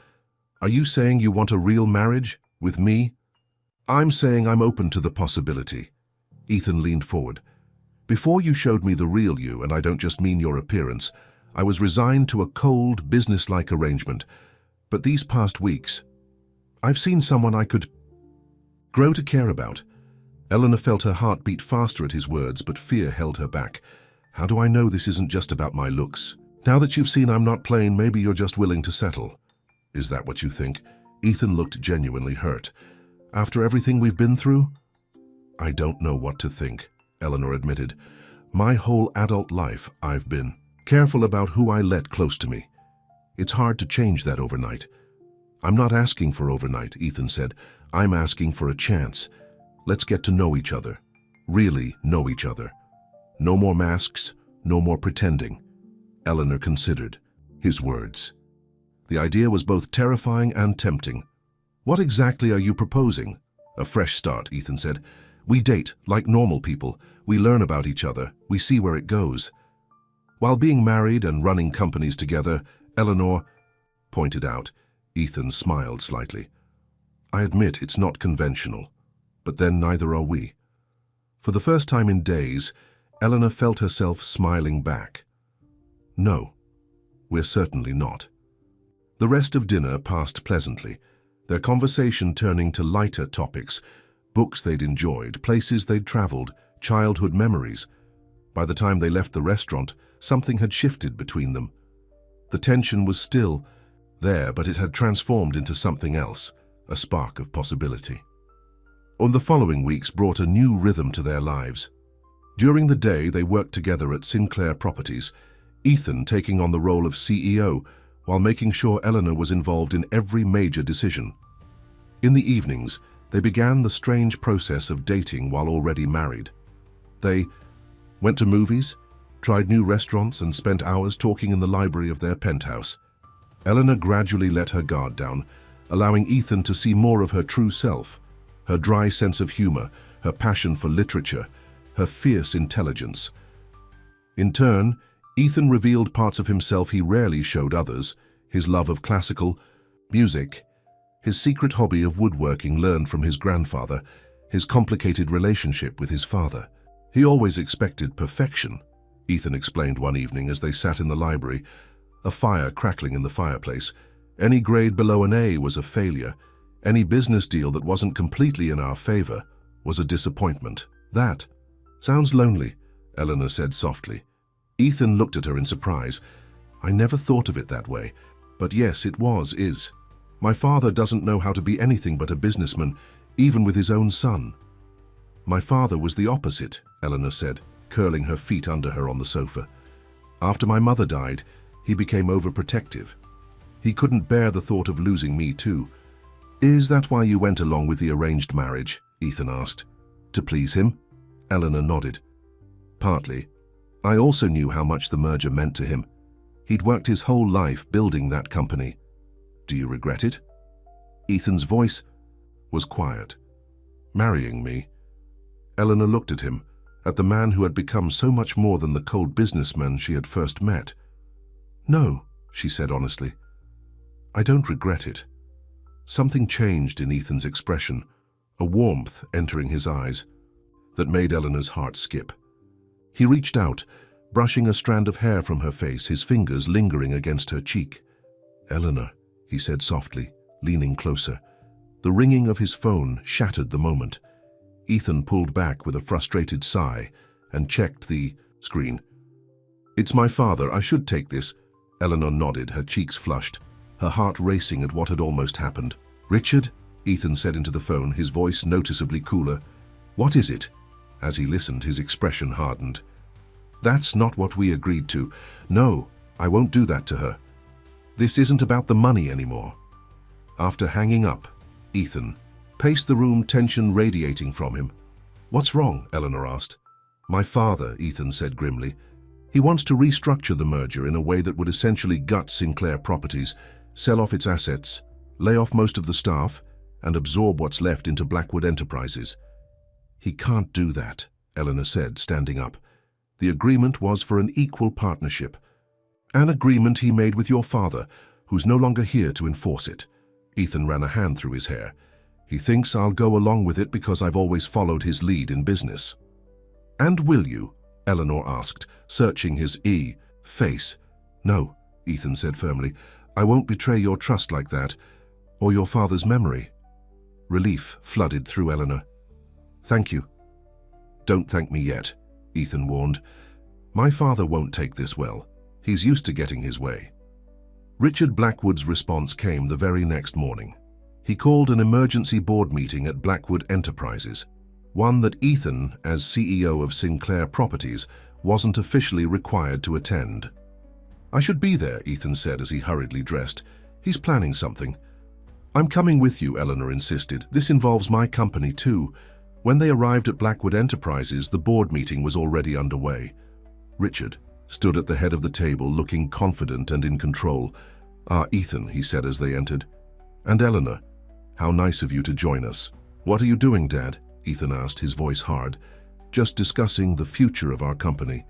"Are you saying you want a real marriage? With me?" "I'm saying I'm open to the possibility." Ethan leaned forward. "Before you showed me the real you, and I don't just mean your appearance, I was resigned to a cold, business-like arrangement. But these past weeks, I've seen someone I could grow to care about." Eleanor felt her heart beat faster at his words, but fear held her back. "How do I know this isn't just about my looks? Now that you've seen I'm not plain, maybe you're just willing to settle." "Is that what you think?" Ethan looked genuinely hurt. "After everything we've been through?" "I don't know what to think," Eleanor admitted. "My whole adult life I've been careful about who I let close to me. It's hard to change that overnight." "I'm not asking for overnight," Ethan said. "I'm asking for a chance. Let's get to know each other. Really know each other. No more masks, no more pretending." Eleanor considered his words. The idea was both terrifying and tempting. What exactly are you proposing? A fresh start, Ethan said. We date, like normal people. We learn about each other. We see where it goes. While being married and running companies together, Eleanor pointed out. Ethan smiled slightly. I admit it's not conventional, but then neither are we. For the first time in days, Eleanor felt herself smiling back. No, we're certainly not. The rest of dinner passed pleasantly, their conversation turning to lighter topics, books they'd enjoyed, places they'd traveled, childhood memories. By the time they left the restaurant, something had shifted between them. The tension was still there, but it had transformed into something else, a spark of possibility. The following weeks brought a new rhythm to their lives. During the day, they worked together at Sinclair Properties, Ethan taking on the role of CEO, while making sure Eleanor was involved in every major decision. In the evenings, they began the strange process of dating while already married. They went to movies, tried new restaurants, and spent hours talking in the library of their penthouse. Eleanor gradually let her guard down, allowing Ethan to see more of her true self, her dry sense of humor, her passion for literature, her fierce intelligence. In turn, Ethan revealed parts of himself he rarely showed others, his love of classical music, his secret hobby of woodworking learned from his grandfather, his complicated relationship with his father. He always expected perfection, Ethan explained one evening as they sat in the library, a fire crackling in the fireplace. Any grade below an A was a failure. Any business deal that wasn't completely in our favor was a disappointment. That sounds lonely, Eleanor said softly. Ethan looked at her in surprise. I never thought of it that way. But yes, it is. My father doesn't know how to be anything but a businessman, even with his own son. My father was the opposite, Eleanor said, curling her feet under her on the sofa. After my mother died, he became overprotective. He couldn't bear the thought of losing me too. Is that why you went along with the arranged marriage? Ethan asked. To please him? Eleanor nodded. Partly. I also knew how much the merger meant to him. He'd worked his whole life building that company. Do you regret it? Ethan's voice was quiet. Marrying me? Eleanor looked at him, at the man who had become so much more than the cold businessman she had first met. No, she said honestly. I don't regret it. Something changed in Ethan's expression, a warmth entering his eyes that made Eleanor's heart skip. He reached out, brushing a strand of hair from her face, his fingers lingering against her cheek. Eleanor, he said softly, leaning closer. The ringing of his phone shattered the moment. Ethan pulled back with a frustrated sigh and checked the screen. It's my father, I should take this. Eleanor nodded, her cheeks flushed, her heart racing at what had almost happened. Richard, Ethan said into the phone, his voice noticeably cooler. What is it? As he listened, his expression hardened. That's not what we agreed to. No, I won't do that to her. This isn't about the money anymore. After hanging up, Ethan paced the room, tension radiating from him. What's wrong? Eleanor asked. My father, Ethan said grimly. He wants to restructure the merger in a way that would essentially gut Sinclair Properties, sell off its assets, lay off most of the staff, and absorb what's left into Blackwood Enterprises. He can't do that, Eleanor said, standing up. The agreement was for an equal partnership. An agreement he made with your father, who's no longer here to enforce it. Ethan ran a hand through his hair. He thinks I'll go along with it because I've always followed his lead in business. And will you? Eleanor asked, searching his face. No, Ethan said firmly. I won't betray your trust like that, or your father's memory. Relief flooded through Eleanor. Thank you. Don't thank me yet, Ethan warned. My father won't take this well. He's used to getting his way. Richard Blackwood's response came the very next morning. He called an emergency board meeting at Blackwood Enterprises, one that Ethan, as CEO of Sinclair Properties, wasn't officially required to attend. I should be there, Ethan said as he hurriedly dressed. He's planning something. I'm coming with you, Eleanor insisted. This involves my company too. When they arrived at Blackwood Enterprises, the board meeting was already underway. Richard stood at the head of the table, looking confident and in control. Ah, Ethan, he said as they entered. And Eleanor. How nice of you to join us. What are you doing, Dad? Ethan asked, his voice hard. Just discussing the future of our company.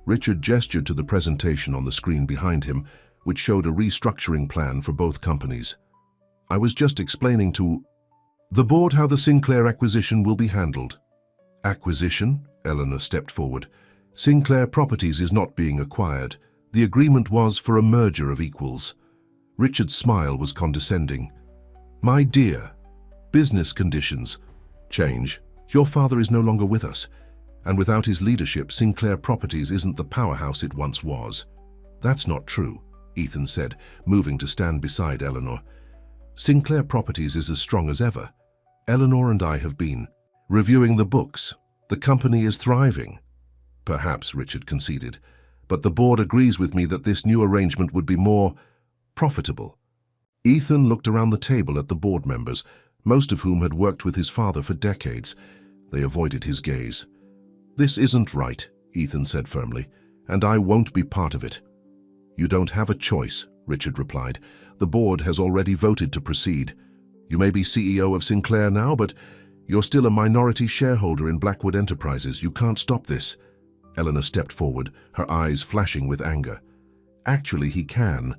Richard gestured to the presentation on the screen behind him, which showed a restructuring plan for both companies. I was just explaining to the board how the Sinclair acquisition will be handled. Acquisition? Eleanor stepped forward. Sinclair Properties is not being acquired. The agreement was for a merger of equals. Richard's smile was condescending. My dear, business conditions change. Your father is no longer with us, and without his leadership, Sinclair Properties isn't the powerhouse it once was. That's not true, Ethan said, moving to stand beside Eleanor. Sinclair Properties is as strong as ever. Eleanor and I have been reviewing the books. The company is thriving. Perhaps, Richard conceded, but the board agrees with me that this new arrangement would be more profitable. Ethan looked around the table at the board members, most of whom had worked with his father for decades. They avoided his gaze. This isn't right, Ethan said firmly, and I won't be part of it. You don't have a choice, Richard replied. The board has already voted to proceed. You may be CEO of Sinclair now, but you're still a minority shareholder in Blackwood Enterprises. You can't stop this. Eleanor stepped forward, her eyes flashing with anger. Actually, he can,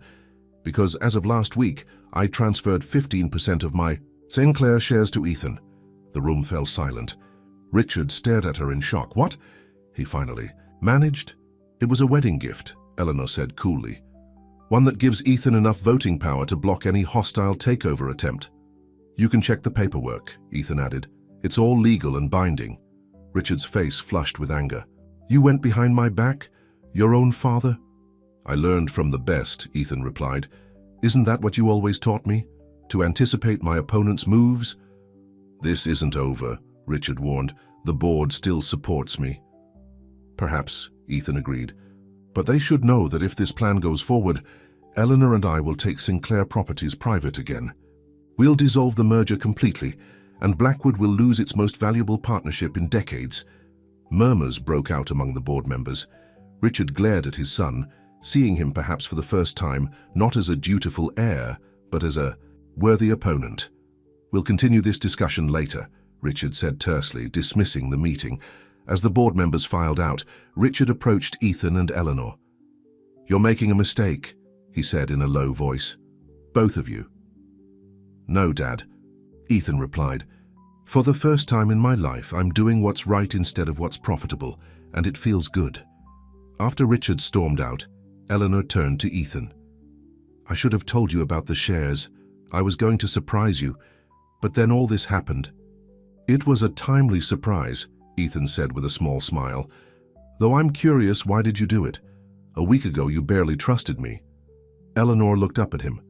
because as of last week, I transferred 15% of my Sinclair shares to Ethan. The room fell silent. Richard stared at her in shock. What? He finally managed. It was a wedding gift, Eleanor said coolly. One that gives Ethan enough voting power to block any hostile takeover attempt. You can check the paperwork, Ethan added. It's all legal and binding. Richard's face flushed with anger. You went behind my back? Your own father? I learned from the best, Ethan replied. Isn't that what you always taught me? To anticipate my opponent's moves? This isn't over, Richard warned. The board still supports me. Perhaps, Ethan agreed. But they should know that if this plan goes forward, Eleanor and I will take Sinclair Properties private again. We'll dissolve the merger completely, and Blackwood will lose its most valuable partnership in decades. Murmurs broke out among the board members. Richard glared at his son, seeing him perhaps for the first time not as a dutiful heir, but as a worthy opponent. We'll continue this discussion later, Richard said tersely, dismissing the meeting. As the board members filed out, Richard approached Ethan and Eleanor. You're making a mistake, he said in a low voice. Both of you. No, Dad, Ethan replied. For the first time in my life, I'm doing what's right instead of what's profitable, and it feels good. After Richard stormed out, Eleanor turned to Ethan. I should have told you about the shares. I was going to surprise you, but then all this happened. It was a timely surprise, Ethan said with a small smile. Though I'm curious, why did you do it? A week ago, you barely trusted me. Eleanor looked up at him.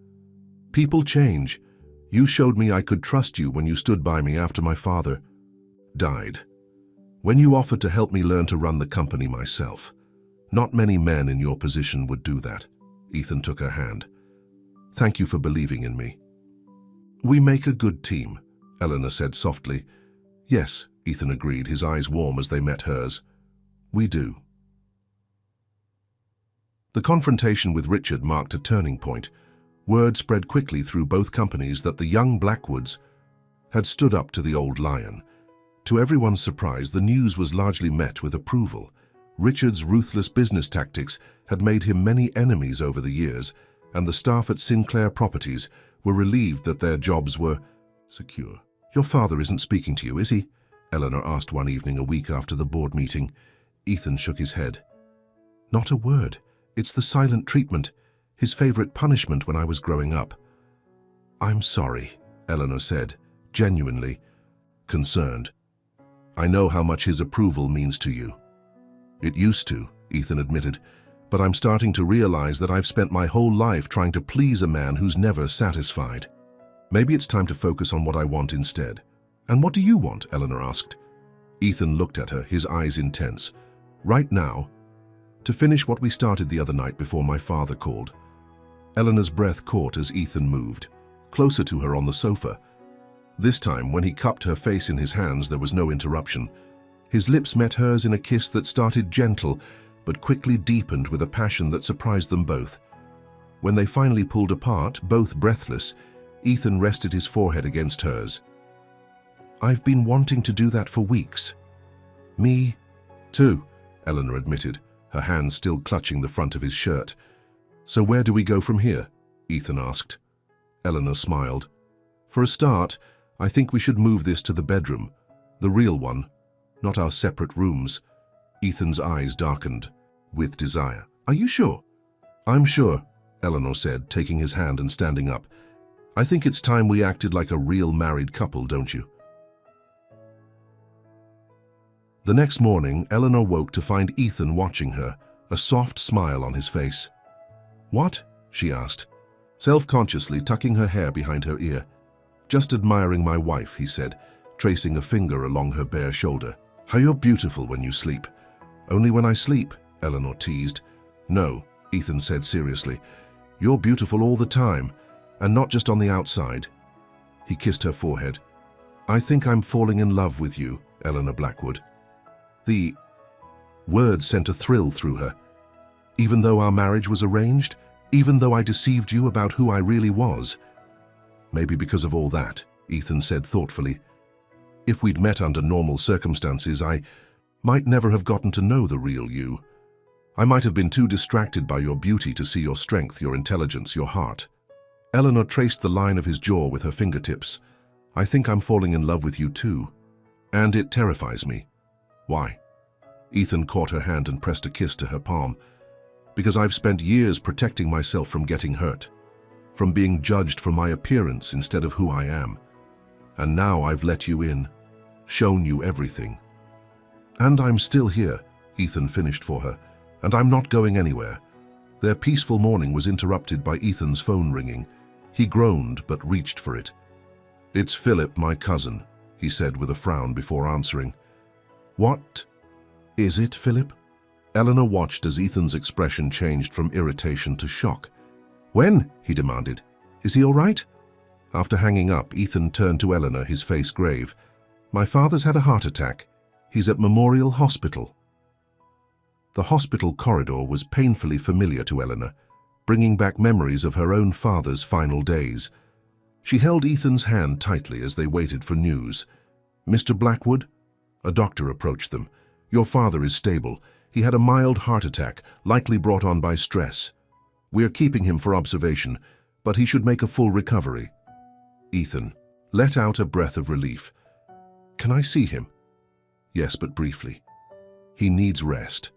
People change. You showed me I could trust you when you stood by me after my father died. When you offered to help me learn to run the company myself. Not many men in your position would do that. Ethan took her hand. Thank you for believing in me. We make a good team, Eleanor said softly. Yes, Ethan agreed, his eyes warm as they met hers. We do. The confrontation with Richard marked a turning point. Word spread quickly through both companies that the young Blackwoods had stood up to the old lion. To everyone's surprise, the news was largely met with approval. Richard's ruthless business tactics had made him many enemies over the years, and the staff at Sinclair Properties were relieved that their jobs were secure. Your father isn't speaking to you, is he? Eleanor asked one evening a week after the board meeting. Ethan shook his head. Not a word. It's the silent treatment. His favorite punishment when I was growing up. I'm sorry, Eleanor said, genuinely concerned. I know how much his approval means to you. It used to, Ethan admitted, but I'm starting to realize that I've spent my whole life trying to please a man who's never satisfied. Maybe it's time to focus on what I want instead. And what do you want? Eleanor asked. Ethan looked at her, his eyes intense. Right now, to finish what we started the other night before my father called. Eleanor's breath caught as Ethan moved, closer to her on the sofa. This time, when he cupped her face in his hands, there was no interruption. His lips met hers in a kiss that started gentle, but quickly deepened with a passion that surprised them both. When they finally pulled apart, both breathless, Ethan rested his forehead against hers. "I've been wanting to do that for weeks." "Me, too," Eleanor admitted, her hands still clutching the front of his shirt. "So where do we go from here?" Ethan asked. Eleanor smiled. "For a start, I think we should move this to the bedroom. The real one, not our separate rooms." Ethan's eyes darkened with desire. "Are you sure?" "I'm sure," Eleanor said, taking his hand and standing up. "I think it's time we acted like a real married couple, don't you?" The next morning, Eleanor woke to find Ethan watching her, a soft smile on his face. "What?" she asked, self-consciously tucking her hair behind her ear. "Just admiring my wife," he said, tracing a finger along her bare shoulder. "How you're beautiful when you sleep." "Only when I sleep," Eleanor teased. "No," Ethan said seriously. "You're beautiful all the time, and not just on the outside." He kissed her forehead. "I think I'm falling in love with you, Eleanor Blackwood." The word sent a thrill through her. "Even though our marriage was arranged? Even though I deceived you about who I really was?" "Maybe because of all that," Ethan said thoughtfully. "If we'd met under normal circumstances, I might never have gotten to know the real you. I might have been too distracted by your beauty to see your strength, your intelligence, your heart." Eleanor traced the line of his jaw with her fingertips. "I think I'm falling in love with you too. And it terrifies me." "Why?" Ethan caught her hand and pressed a kiss to her palm. "Because I've spent years protecting myself from getting hurt, from being judged for my appearance instead of who I am. And now I've let you in, shown you everything. And I'm still here," Ethan finished for her, "and I'm not going anywhere." Their peaceful morning was interrupted by Ethan's phone ringing. He groaned but reached for it. "It's Philip, my cousin," he said with a frown before answering. "What is it, Philip?" Eleanor watched as Ethan's expression changed from irritation to shock. "When?" he demanded. "Is he all right?" After hanging up, Ethan turned to Eleanor, his face grave. "My father's had a heart attack. He's at Memorial Hospital." The hospital corridor was painfully familiar to Eleanor, bringing back memories of her own father's final days. She held Ethan's hand tightly as they waited for news. "Mr. Blackwood?" A doctor approached them. "Your father is stable. He had a mild heart attack, likely brought on by stress. We're keeping him for observation, but he should make a full recovery." Ethan let out a breath of relief. "Can I see him?" "Yes, but briefly. He needs rest."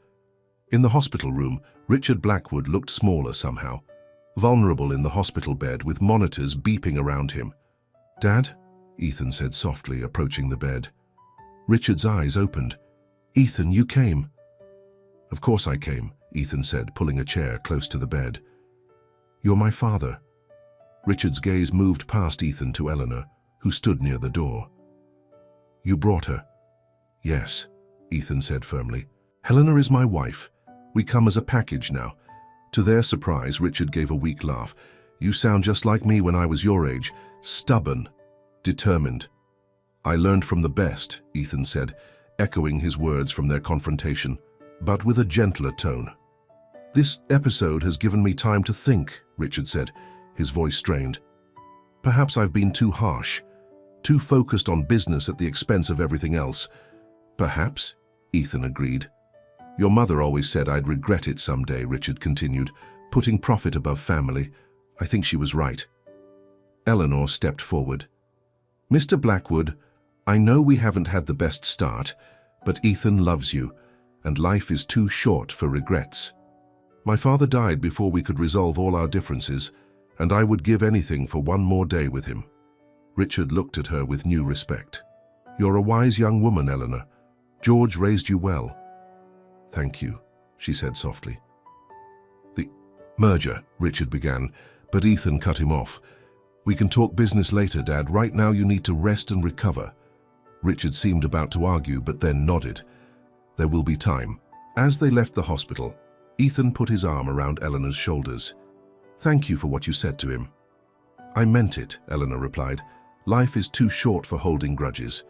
In the hospital room, Richard Blackwood looked smaller somehow, vulnerable in the hospital bed with monitors beeping around him. "Dad?" Ethan said softly, approaching the bed. Richard's eyes opened. "Ethan, you came." "Of course I came," Ethan said, pulling a chair close to the bed. "You're my father." Richard's gaze moved past Ethan to Eleanor, who stood near the door. "You brought her?" "Yes," Ethan said firmly. "Helena is my wife. We come as a package now." To their surprise, Richard gave a weak laugh. "You sound just like me when I was your age. Stubborn. Determined." "I learned from the best," Ethan said, echoing his words from their confrontation, but with a gentler tone. "This episode has given me time to think," Richard said, his voice strained. "Perhaps I've been too harsh, too focused on business at the expense of everything else." "Perhaps," Ethan agreed. "Your mother always said I'd regret it someday," Richard continued, "putting profit above family. I think she was right." Eleanor stepped forward. "Mr. Blackwood, I know we haven't had the best start, but Ethan loves you, and life is too short for regrets. My father died before we could resolve all our differences, and I would give anything for one more day with him." Richard looked at her with new respect. "You're a wise young woman, Eleanor. George raised you well." "Thank you," she said softly. "The merger," Richard began, but Ethan cut him off. "We can talk business later, Dad. Right now you need to rest and recover." Richard seemed about to argue, but then nodded. "There will be time." As they left the hospital, Ethan put his arm around Eleanor's shoulders. "Thank you for what you said to him." "I meant it," Eleanor replied. "Life is too short for holding grudges,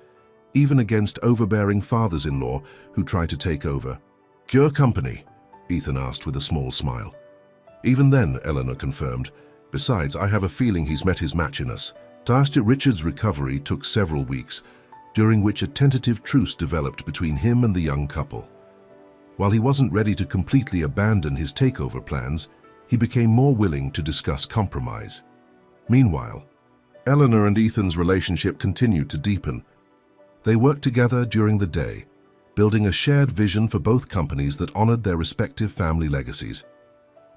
even against overbearing fathers-in-law who try to take over." "Your company?" Ethan asked with a small smile. "Even then," Eleanor confirmed, Besides, I have a feeling he's met his match in us. Richard's recovery took several weeks, during which a tentative truce developed between him and the young couple. While he wasn't ready to completely abandon his takeover plans, he became more willing to discuss compromise. Meanwhile, Eleanor and Ethan's relationship continued to deepen. They worked together during the day, building a shared vision for both companies that honored their respective family legacies.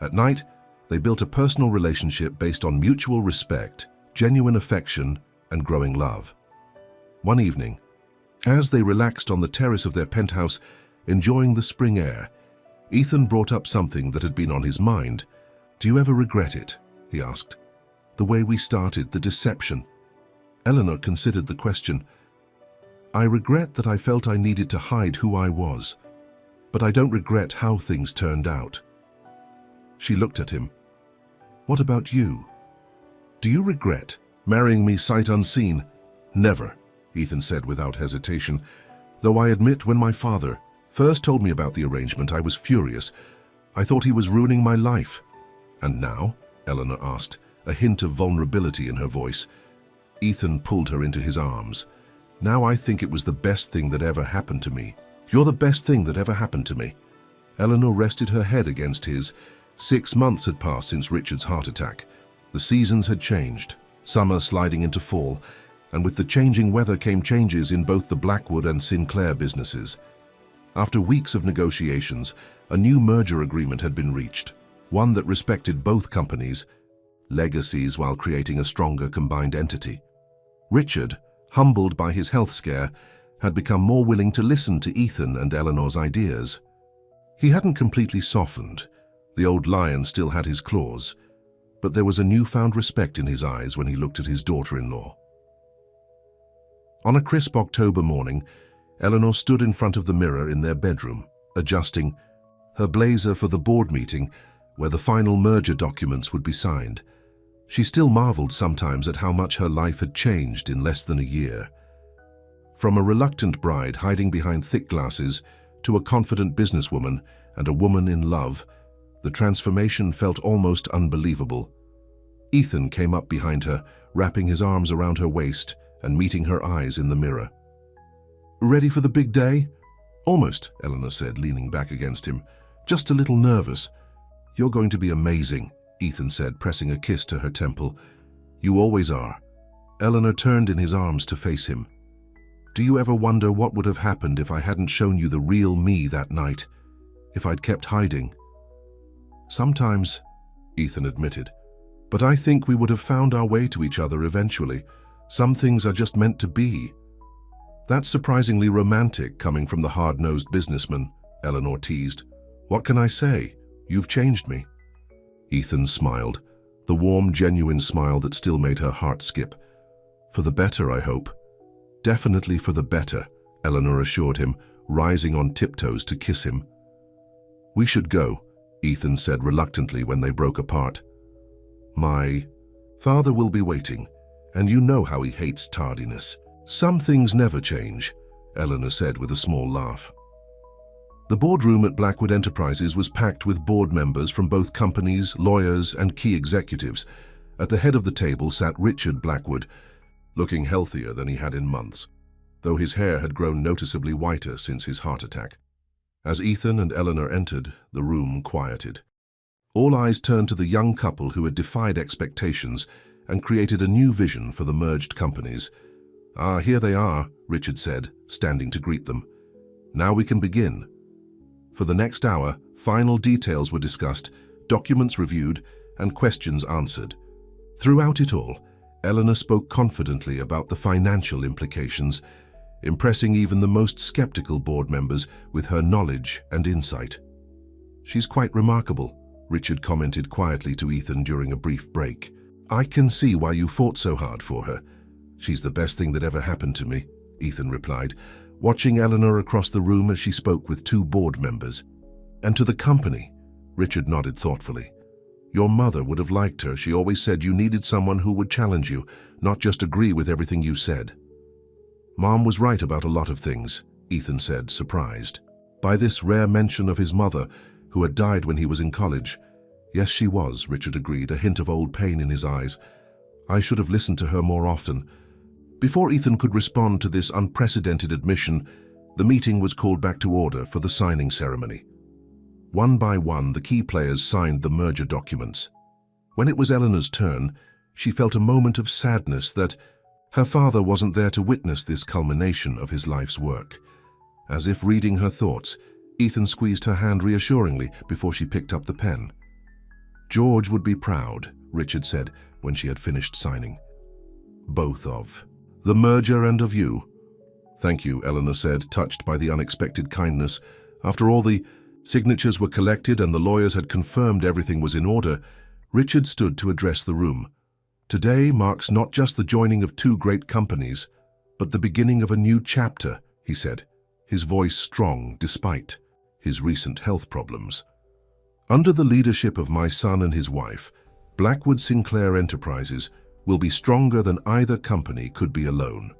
At night, they built a personal relationship based on mutual respect, genuine affection, and growing love. One evening, as they relaxed on the terrace of their penthouse, enjoying the spring air, Ethan brought up something that had been on his mind. "Do you ever regret it?" he asked. "The way we started, the deception." Eleanor considered the question. "I regret that I felt I needed to hide who I was, but I don't regret how things turned out." She looked at him. "What about you? Do you regret marrying me sight unseen?" "Never," Ethan said without hesitation, "though I admit when my father first told me about the arrangement, I was furious. I thought he was ruining my life." "And now?" Eleanor asked, a hint of vulnerability in her voice. Ethan pulled her into his arms. "Now I think it was the best thing that ever happened to me." "You're the best thing that ever happened to me." Eleanor rested her head against his. 6 months had passed since Richard's heart attack. The seasons had changed, summer sliding into fall, and with the changing weather came changes in both the Blackwood and Sinclair businesses. After weeks of negotiations, a new merger agreement had been reached, one that respected both companies' legacies while creating a stronger combined entity. Richard, humbled by his health scare, had become more willing to listen to Ethan and Eleanor's ideas. He hadn't completely softened. The old lion still had his claws, but there was a newfound respect in his eyes when he looked at his daughter-in-law. On a crisp October morning, Eleanor stood in front of the mirror in their bedroom, adjusting her blazer for the board meeting where the final merger documents would be signed. She still marveled sometimes at how much her life had changed in less than a year. From a reluctant bride hiding behind thick glasses to a confident businesswoman and a woman in love, the transformation felt almost unbelievable. Ethan came up behind her, wrapping his arms around her waist and meeting her eyes in the mirror. "Ready for the big day?" "Almost," Eleanor said, leaning back against him. "Just a little nervous." "You're going to be amazing," Ethan said, pressing a kiss to her temple. "You always are." Eleanor turned in his arms to face him. "Do you ever wonder what would have happened if I hadn't shown you the real me that night? If I'd kept hiding?" "Sometimes," Ethan admitted. "But I think we would have found our way to each other eventually. Some things are just meant to be." "That's surprisingly romantic coming from the hard-nosed businessman," Eleanor teased. "What can I say? You've changed me." Ethan smiled, the warm, genuine smile that still made her heart skip. "For the better, I hope." "Definitely for the better," Eleanor assured him, rising on tiptoes to kiss him. "We should go," Ethan said reluctantly when they broke apart. "My father will be waiting, and you know how he hates tardiness." "Some things never change," Eleanor said with a small laugh. The boardroom at Blackwood Enterprises was packed with board members from both companies, lawyers, and key executives. At the head of the table sat Richard Blackwood, looking healthier than he had in months, though his hair had grown noticeably whiter since his heart attack. As Ethan and Eleanor entered, the room quieted. All eyes turned to the young couple who had defied expectations and created a new vision for the merged companies. "Ah, here they are," Richard said, standing to greet them. "Now we can begin." For the next hour, final details were discussed, documents reviewed, and questions answered. Throughout it all, Eleanor spoke confidently about the financial implications, impressing even the most skeptical board members with her knowledge and insight. "She's quite remarkable," Richard commented quietly to Ethan during a brief break. "I can see why you fought so hard for her." "She's the best thing that ever happened to me," Ethan replied, watching Eleanor across the room as she spoke with 2 board members. "And to the company," Richard nodded thoughtfully. "Your mother would have liked her. She always said you needed someone who would challenge you, not just agree with everything you said." "Mom was right about a lot of things," Ethan said, surprised. By this rare mention of his mother, who had died when he was in college, Yes, she was, Richard agreed, a hint of old pain in his eyes. I should have listened to her more often. Before Ethan could respond to this unprecedented admission, the meeting was called back to order for the signing ceremony. One by one, the key players signed the merger documents. When it was Eleanor's turn, she felt a moment of sadness that her father wasn't there to witness this culmination of his life's work. As if reading her thoughts, Ethan squeezed her hand reassuringly before she picked up the pen. George would be proud, Richard said when she had finished signing. Both of the merger and of you. Thank you, Eleanor said, touched by the unexpected kindness. After all the signatures were collected and the lawyers had confirmed everything was in order, Richard stood to address the room. Today marks not just the joining of two great companies, but the beginning of a new chapter, he said, his voice strong despite his recent health problems. Under the leadership of my son and his wife, Blackwood Sinclair Enterprises will be stronger than either company could be alone.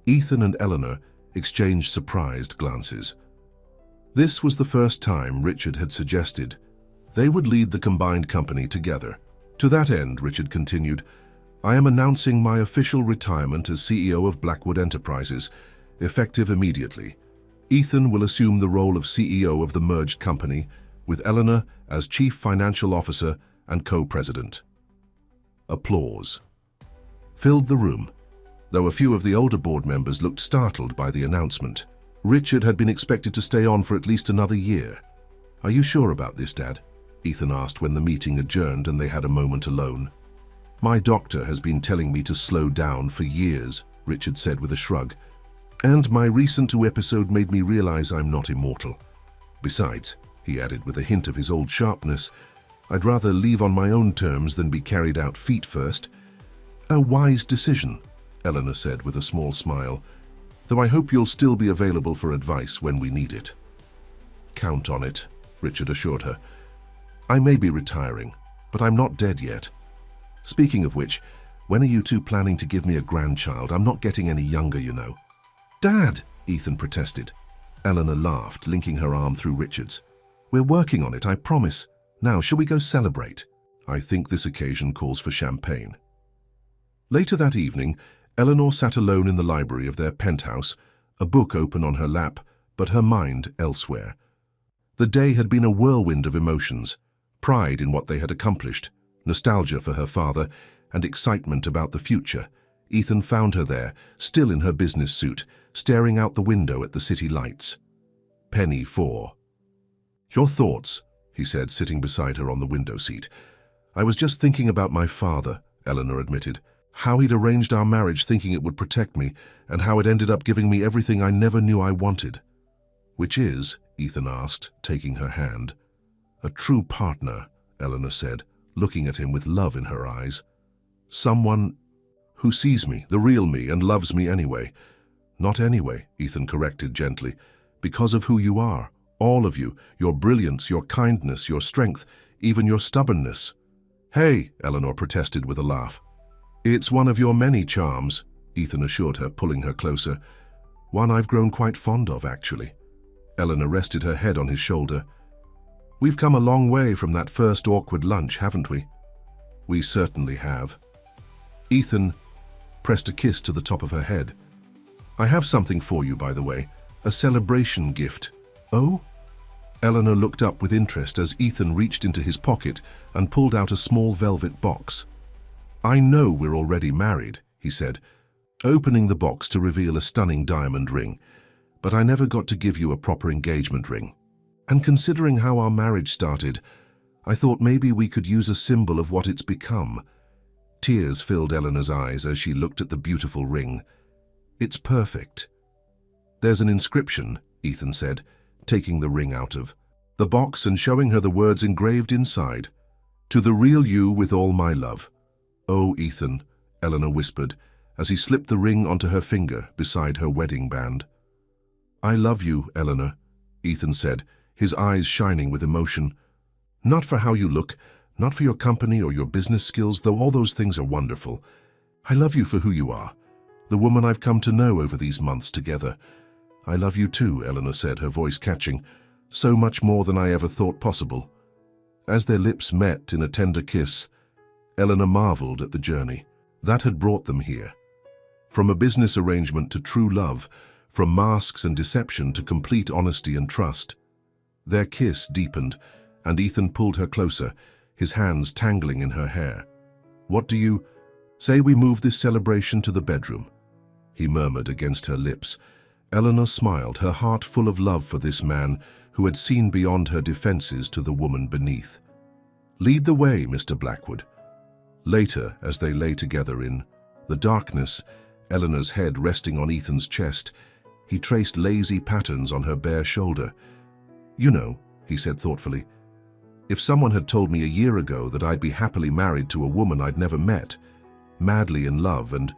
Ethan and Eleanor exchanged surprised glances. This was the first time Richard had suggested they would lead the combined company together. To that end, Richard continued, I am announcing my official retirement as CEO of Blackwood Enterprises, effective immediately. Ethan will assume the role of CEO of the merged company, with Eleanor as Chief Financial Officer and co-president. Applause filled the room, though a few of the older board members looked startled by the announcement. Richard had been expected to stay on for at least another year. Are you sure about this, Dad? Ethan asked when the meeting adjourned and they had a moment alone. My doctor has been telling me to slow down for years, Richard said with a shrug. And my recent episode made me realize I'm not immortal. Besides, he added with a hint of his old sharpness, I'd rather leave on my own terms than be carried out feet first. A wise decision, Eleanor said with a small smile, though I hope you'll still be available for advice when we need it. Count on it, Richard assured her. I may be retiring, but I'm not dead yet. Speaking of which, when are you two planning to give me a grandchild? I'm not getting any younger, you know. Dad, Ethan protested. Eleanor laughed, linking her arm through Richard's. We're working on it, I promise. Now, shall we go celebrate? I think this occasion calls for champagne. Later that evening, Eleanor sat alone in the library of their penthouse, a book open on her lap, but her mind elsewhere. The day had been a whirlwind of emotions, pride in what they had accomplished, nostalgia for her father, and excitement about the future. Ethan found her there, still in her business suit, staring out the window at the city lights. Penny 4. Your thoughts, he said, sitting beside her on the window seat. I was just thinking about my father, Eleanor admitted. How he'd arranged our marriage thinking it would protect me, and how it ended up giving me everything I never knew I wanted. Which is, Ethan asked, taking her hand. A true partner, Eleanor said, looking at him with love in her eyes. Someone who sees me, the real me, and loves me anyway. Not anyway, Ethan corrected gently. Because of who you are. All of you, your brilliance, your kindness, your strength, even your stubbornness. Hey, Eleanor protested with a laugh. It's one of your many charms, Ethan assured her, pulling her closer. One I've grown quite fond of, actually. Eleanor rested her head on his shoulder. We've come a long way from that first awkward lunch, haven't we? We certainly have. Ethan pressed a kiss to the top of her head. I have something for you, by the way. A celebration gift. Oh? Eleanor looked up with interest as Ethan reached into his pocket and pulled out a small velvet box. I know we're already married, he said, opening the box to reveal a stunning diamond ring, but I never got to give you a proper engagement ring. And considering how our marriage started, I thought maybe we could use a symbol of what it's become. Tears filled Eleanor's eyes as she looked at the beautiful ring. It's perfect. There's an inscription, Ethan said, taking the ring out of the box and showing her the words engraved inside. To the real you with all my love. Oh, Ethan, Eleanor whispered, as he slipped the ring onto her finger beside her wedding band. I love you, Eleanor, Ethan said, his eyes shining with emotion. Not for how you look, not for your company or your business skills, though all those things are wonderful. I love you for who you are, the woman I've come to know over these months together. I love you too, Eleanor said, her voice catching, so much more than I ever thought possible. As their lips met in a tender kiss, Eleanor marveled at the journey that had brought them here. From a business arrangement to true love, from masks and deception to complete honesty and trust. Their kiss deepened, and Ethan pulled her closer, his hands tangling in her hair. "What do you say we move this celebration to the bedroom?" he murmured against her lips. Eleanor smiled, her heart full of love for this man who had seen beyond her defenses to the woman beneath. "Lead the way, Mr. Blackwood." Later, as they lay together in the darkness, Eleanor's head resting on Ethan's chest, he traced lazy patterns on her bare shoulder. "You know," he said thoughtfully, "if someone had told me a year ago that I'd be happily married to a woman I'd never met, madly in love and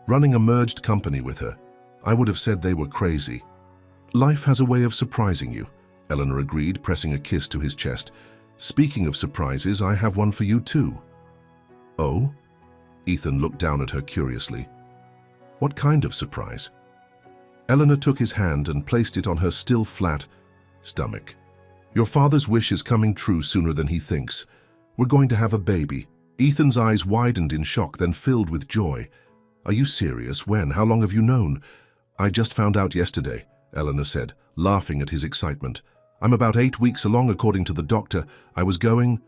running a merged company with her, I would have said they were crazy." "Life has a way of surprising you," Eleanor agreed, pressing a kiss to his chest. "Speaking of surprises, I have one for you too." "Oh?" Ethan looked down at her curiously. "What kind of surprise?" Eleanor took his hand and placed it on her still flat stomach. "Your father's wish is coming true sooner than he thinks. We're going to have a baby." Ethan's eyes widened in shock, then filled with joy. "Are you serious? When? How long have you known?" "I just found out yesterday," Eleanor said, laughing at his excitement. "I'm about 8 weeks along according to the doctor. I was going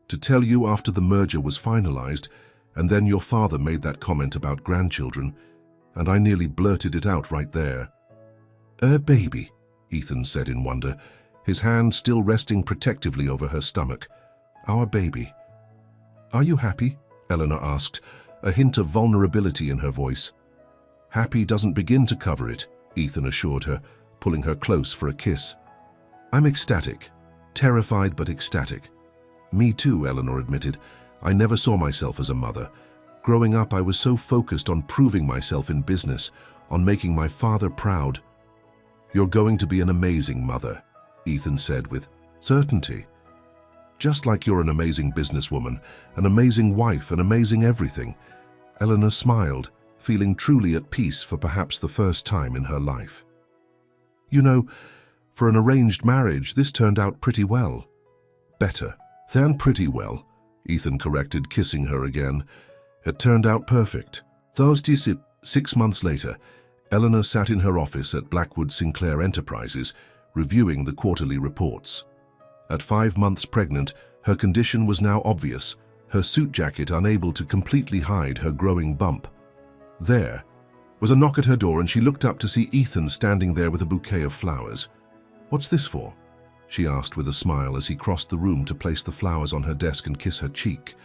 to tell you after the merger was finalized, and then your father made that comment about grandchildren, and I nearly blurted it out right there." "A baby," Ethan said in wonder, his hand still resting protectively over her stomach. "Our baby." "Are you happy?" Eleanor asked, a hint of vulnerability in her voice. "Happy doesn't begin to cover it," Ethan assured her, pulling her close for a kiss. "I'm ecstatic. Terrified but ecstatic." "Me too," Eleanor admitted. "I never saw myself as a mother. Growing up, I was so focused on proving myself in business, on making my father proud." "You're going to be an amazing mother," Ethan said with certainty. "Just like you're an amazing businesswoman, an amazing wife, an amazing everything." Eleanor smiled, feeling truly at peace for perhaps the first time in her life. "You know, for an arranged marriage, this turned out pretty well." "Better than pretty well," Ethan corrected, kissing her again. "It turned out perfect." 6 months later, Eleanor sat in her office at Blackwood Sinclair Enterprises, reviewing the quarterly reports. At 5 months pregnant, her condition was now obvious, her suit jacket unable to completely hide her growing bump. There was a knock at her door, and she looked up to see Ethan standing there with a bouquet of flowers. "What's this for?" she asked with a smile as he crossed the room to place the flowers on her desk and kiss her cheek.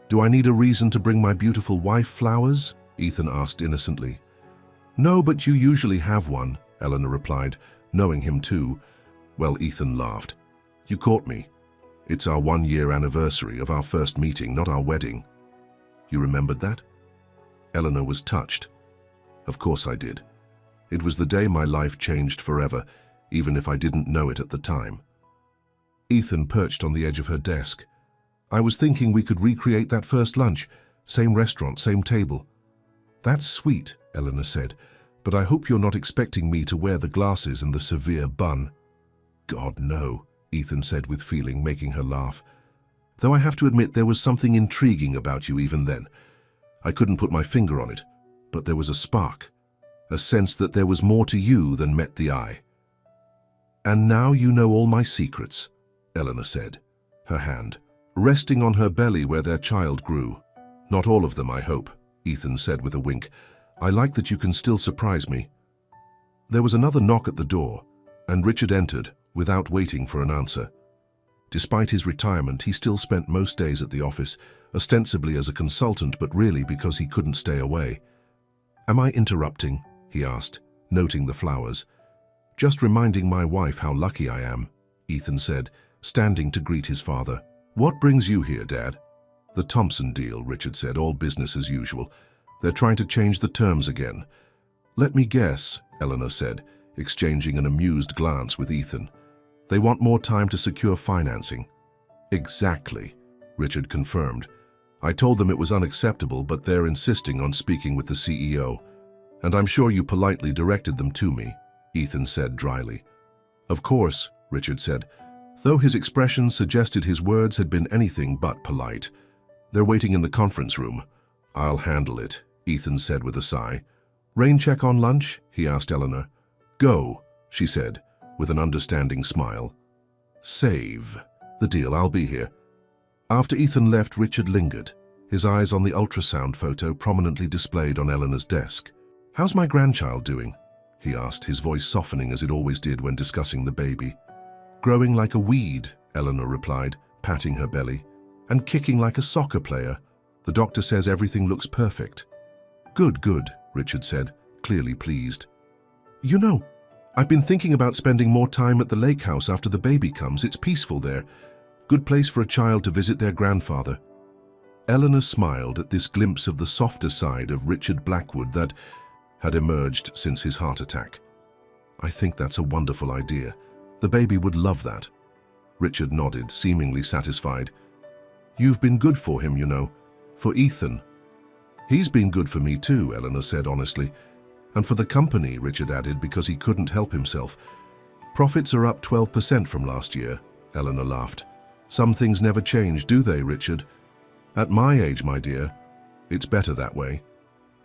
"Do I need a reason to bring my beautiful wife flowers?" Ethan asked innocently. "No, but you usually have one," Eleanor replied, knowing him too. Well, Ethan laughed. "You caught me. It's our 1-year anniversary of our first meeting, not our wedding." "You remembered that?" Eleanor was touched. "Of course I did. It was the day my life changed forever, even if I didn't know it at the time." Ethan perched on the edge of her desk. "I was thinking we could recreate that first lunch. Same restaurant, same table." "That's sweet," Eleanor said, "but I hope you're not expecting me to wear the glasses and the severe bun." "God, no," Ethan said with feeling, making her laugh. "Though I have to admit there was something intriguing about you even then. I couldn't put my finger on it, but there was a spark, a sense that there was more to you than met the eye." "And now you know all my secrets," Eleanor said, her hand resting on her belly where their child grew. "Not all of them, I hope," Ethan said with a wink. "I like that you can still surprise me." There was another knock at the door, and Richard entered without waiting for an answer. Despite his retirement, he still spent most days at the office, ostensibly as a consultant, but really because he couldn't stay away. "Am I interrupting?" he asked, noting the flowers. "Just reminding my wife how lucky I am," Ethan said, standing to greet his father. "What brings you here, Dad?" "The Thompson deal," Richard said, "all business as usual. They're trying to change the terms again." "Let me guess," Eleanor said, exchanging an amused glance with Ethan. "They want more time to secure financing." "Exactly," Richard confirmed. "I told them it was unacceptable, but they're insisting on speaking with the CEO. And I'm sure you politely directed them to me," Ethan said dryly. "Of course," Richard said. though his expression suggested his words had been anything but polite. "They're waiting in the conference room." "I'll handle it," Ethan said with a sigh. "Rain check on lunch?" he asked Eleanor. "Go," she said, with an understanding smile. "Save the deal, I'll be here." After Ethan left, Richard lingered, his eyes on the ultrasound photo prominently displayed on Eleanor's desk. "How's my grandchild doing?" he asked, his voice softening as it always did when discussing the baby. "Growing like a weed," Eleanor replied, patting her belly, "and kicking like a soccer player. The doctor says everything looks perfect." "Good, good," Richard said, clearly pleased. "You know, I've been thinking about spending more time at the lake house after the baby comes. It's peaceful there. Good place for a child to visit their grandfather." Eleanor smiled at this glimpse of the softer side of Richard Blackwood that had emerged since his heart attack. "I think that's a wonderful idea. The baby would love that." Richard nodded, seemingly satisfied. "You've been good for him, you know. For Ethan." "He's been good for me too," Eleanor said honestly. "And for the company," Richard added, because he couldn't help himself. "Profits are up 12% from last year," Eleanor laughed. "Some things never change, do they, Richard? At my age, my dear, it's better that way."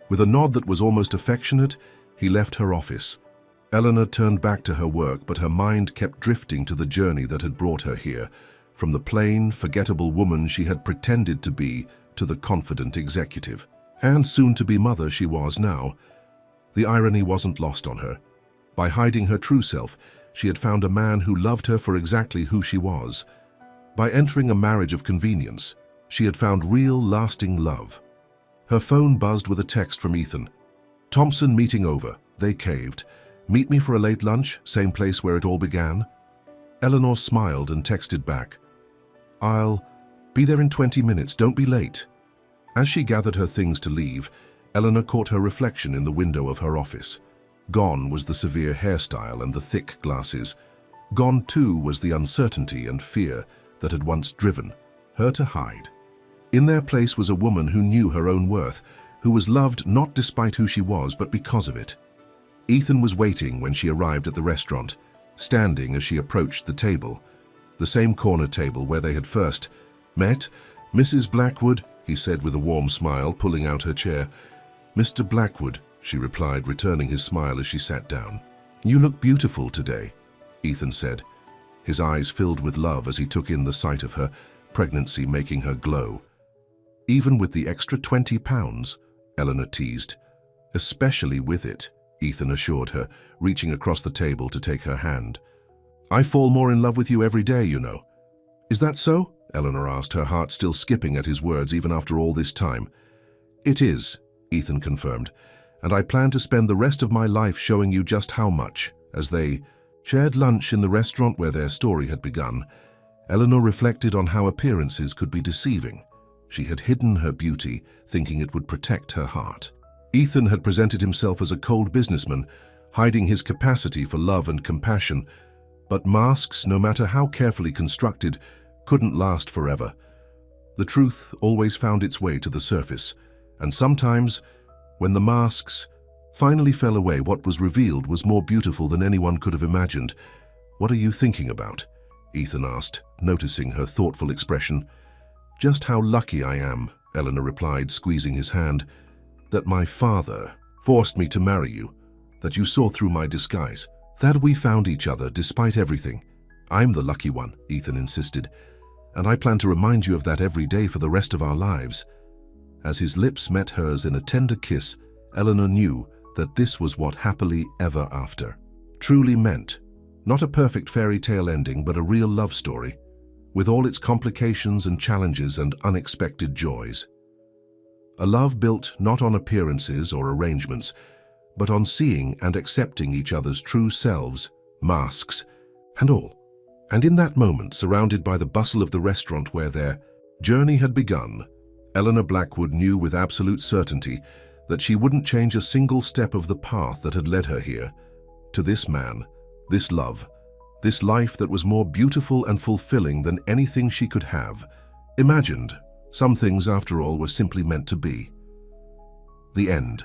With a nod that was almost affectionate, he left her office. Eleanor turned back to her work, but her mind kept drifting to the journey that had brought her here, from the plain, forgettable woman she had pretended to be to the confident executive. And soon-to-be mother she was now. The irony wasn't lost on her. By hiding her true self, she had found a man who loved her for exactly who she was. By entering a marriage of convenience, she had found real, lasting love. Her phone buzzed with a text from Ethan. "Thompson meeting over. They caved. Meet me for a late lunch, same place where it all began." Eleanor smiled and texted back, "I'll be there in 20 minutes, don't be late." As she gathered her things to leave, Eleanor caught her reflection in the window of her office. Gone was the severe hairstyle and the thick glasses. Gone too was the uncertainty and fear that had once driven her to hide. In their place was a woman who knew her own worth, who was loved not despite who she was, but because of it. Ethan was waiting when she arrived at the restaurant, standing as she approached the table, the same corner table where they had first met. "Mrs. Blackwood," he said with a warm smile, pulling out her chair. "Mr. Blackwood," she replied, returning his smile as she sat down. "You look beautiful today," Ethan said, his eyes filled with love as he took in the sight of her, pregnancy making her glow. "Even with the extra 20 pounds, Eleanor teased. "Especially with it," Ethan assured her, reaching across the table to take her hand. "I fall more in love with you every day, you know." "Is that so?" Eleanor asked, her heart still skipping at his words even after all this time. "It is," Ethan confirmed, "and I plan to spend the rest of my life showing you just how much." As they shared lunch in the restaurant where their story had begun, Eleanor reflected on how appearances could be deceiving. She had hidden her beauty, thinking it would protect her heart. Ethan had presented himself as a cold businessman, hiding his capacity for love and compassion. But masks, no matter how carefully constructed, couldn't last forever. The truth always found its way to the surface, and sometimes, when the masks finally fell away, what was revealed was more beautiful than anyone could have imagined. "What are you thinking about?" Ethan asked, noticing her thoughtful expression. "Just how lucky I am," Eleanor replied, squeezing his hand. "That my father forced me to marry you, that you saw through my disguise, that we found each other despite everything. I'm the lucky one," Ethan insisted, "and I plan to remind you of that every day for the rest of our lives." As his lips met hers in a tender kiss, Eleanor knew that this was what happily ever after truly meant. Not a perfect fairy tale ending, but a real love story, with all its complications and challenges and unexpected joys. A love built not on appearances or arrangements, but on seeing and accepting each other's true selves, masks and all. And in that moment, surrounded by the bustle of the restaurant where their journey had begun, Eleanor Blackwood knew with absolute certainty that she wouldn't change a single step of the path that had led her here, to this man, this love, this life that was more beautiful and fulfilling than anything she could have imagined. Some things, after all, were simply meant to be. The end.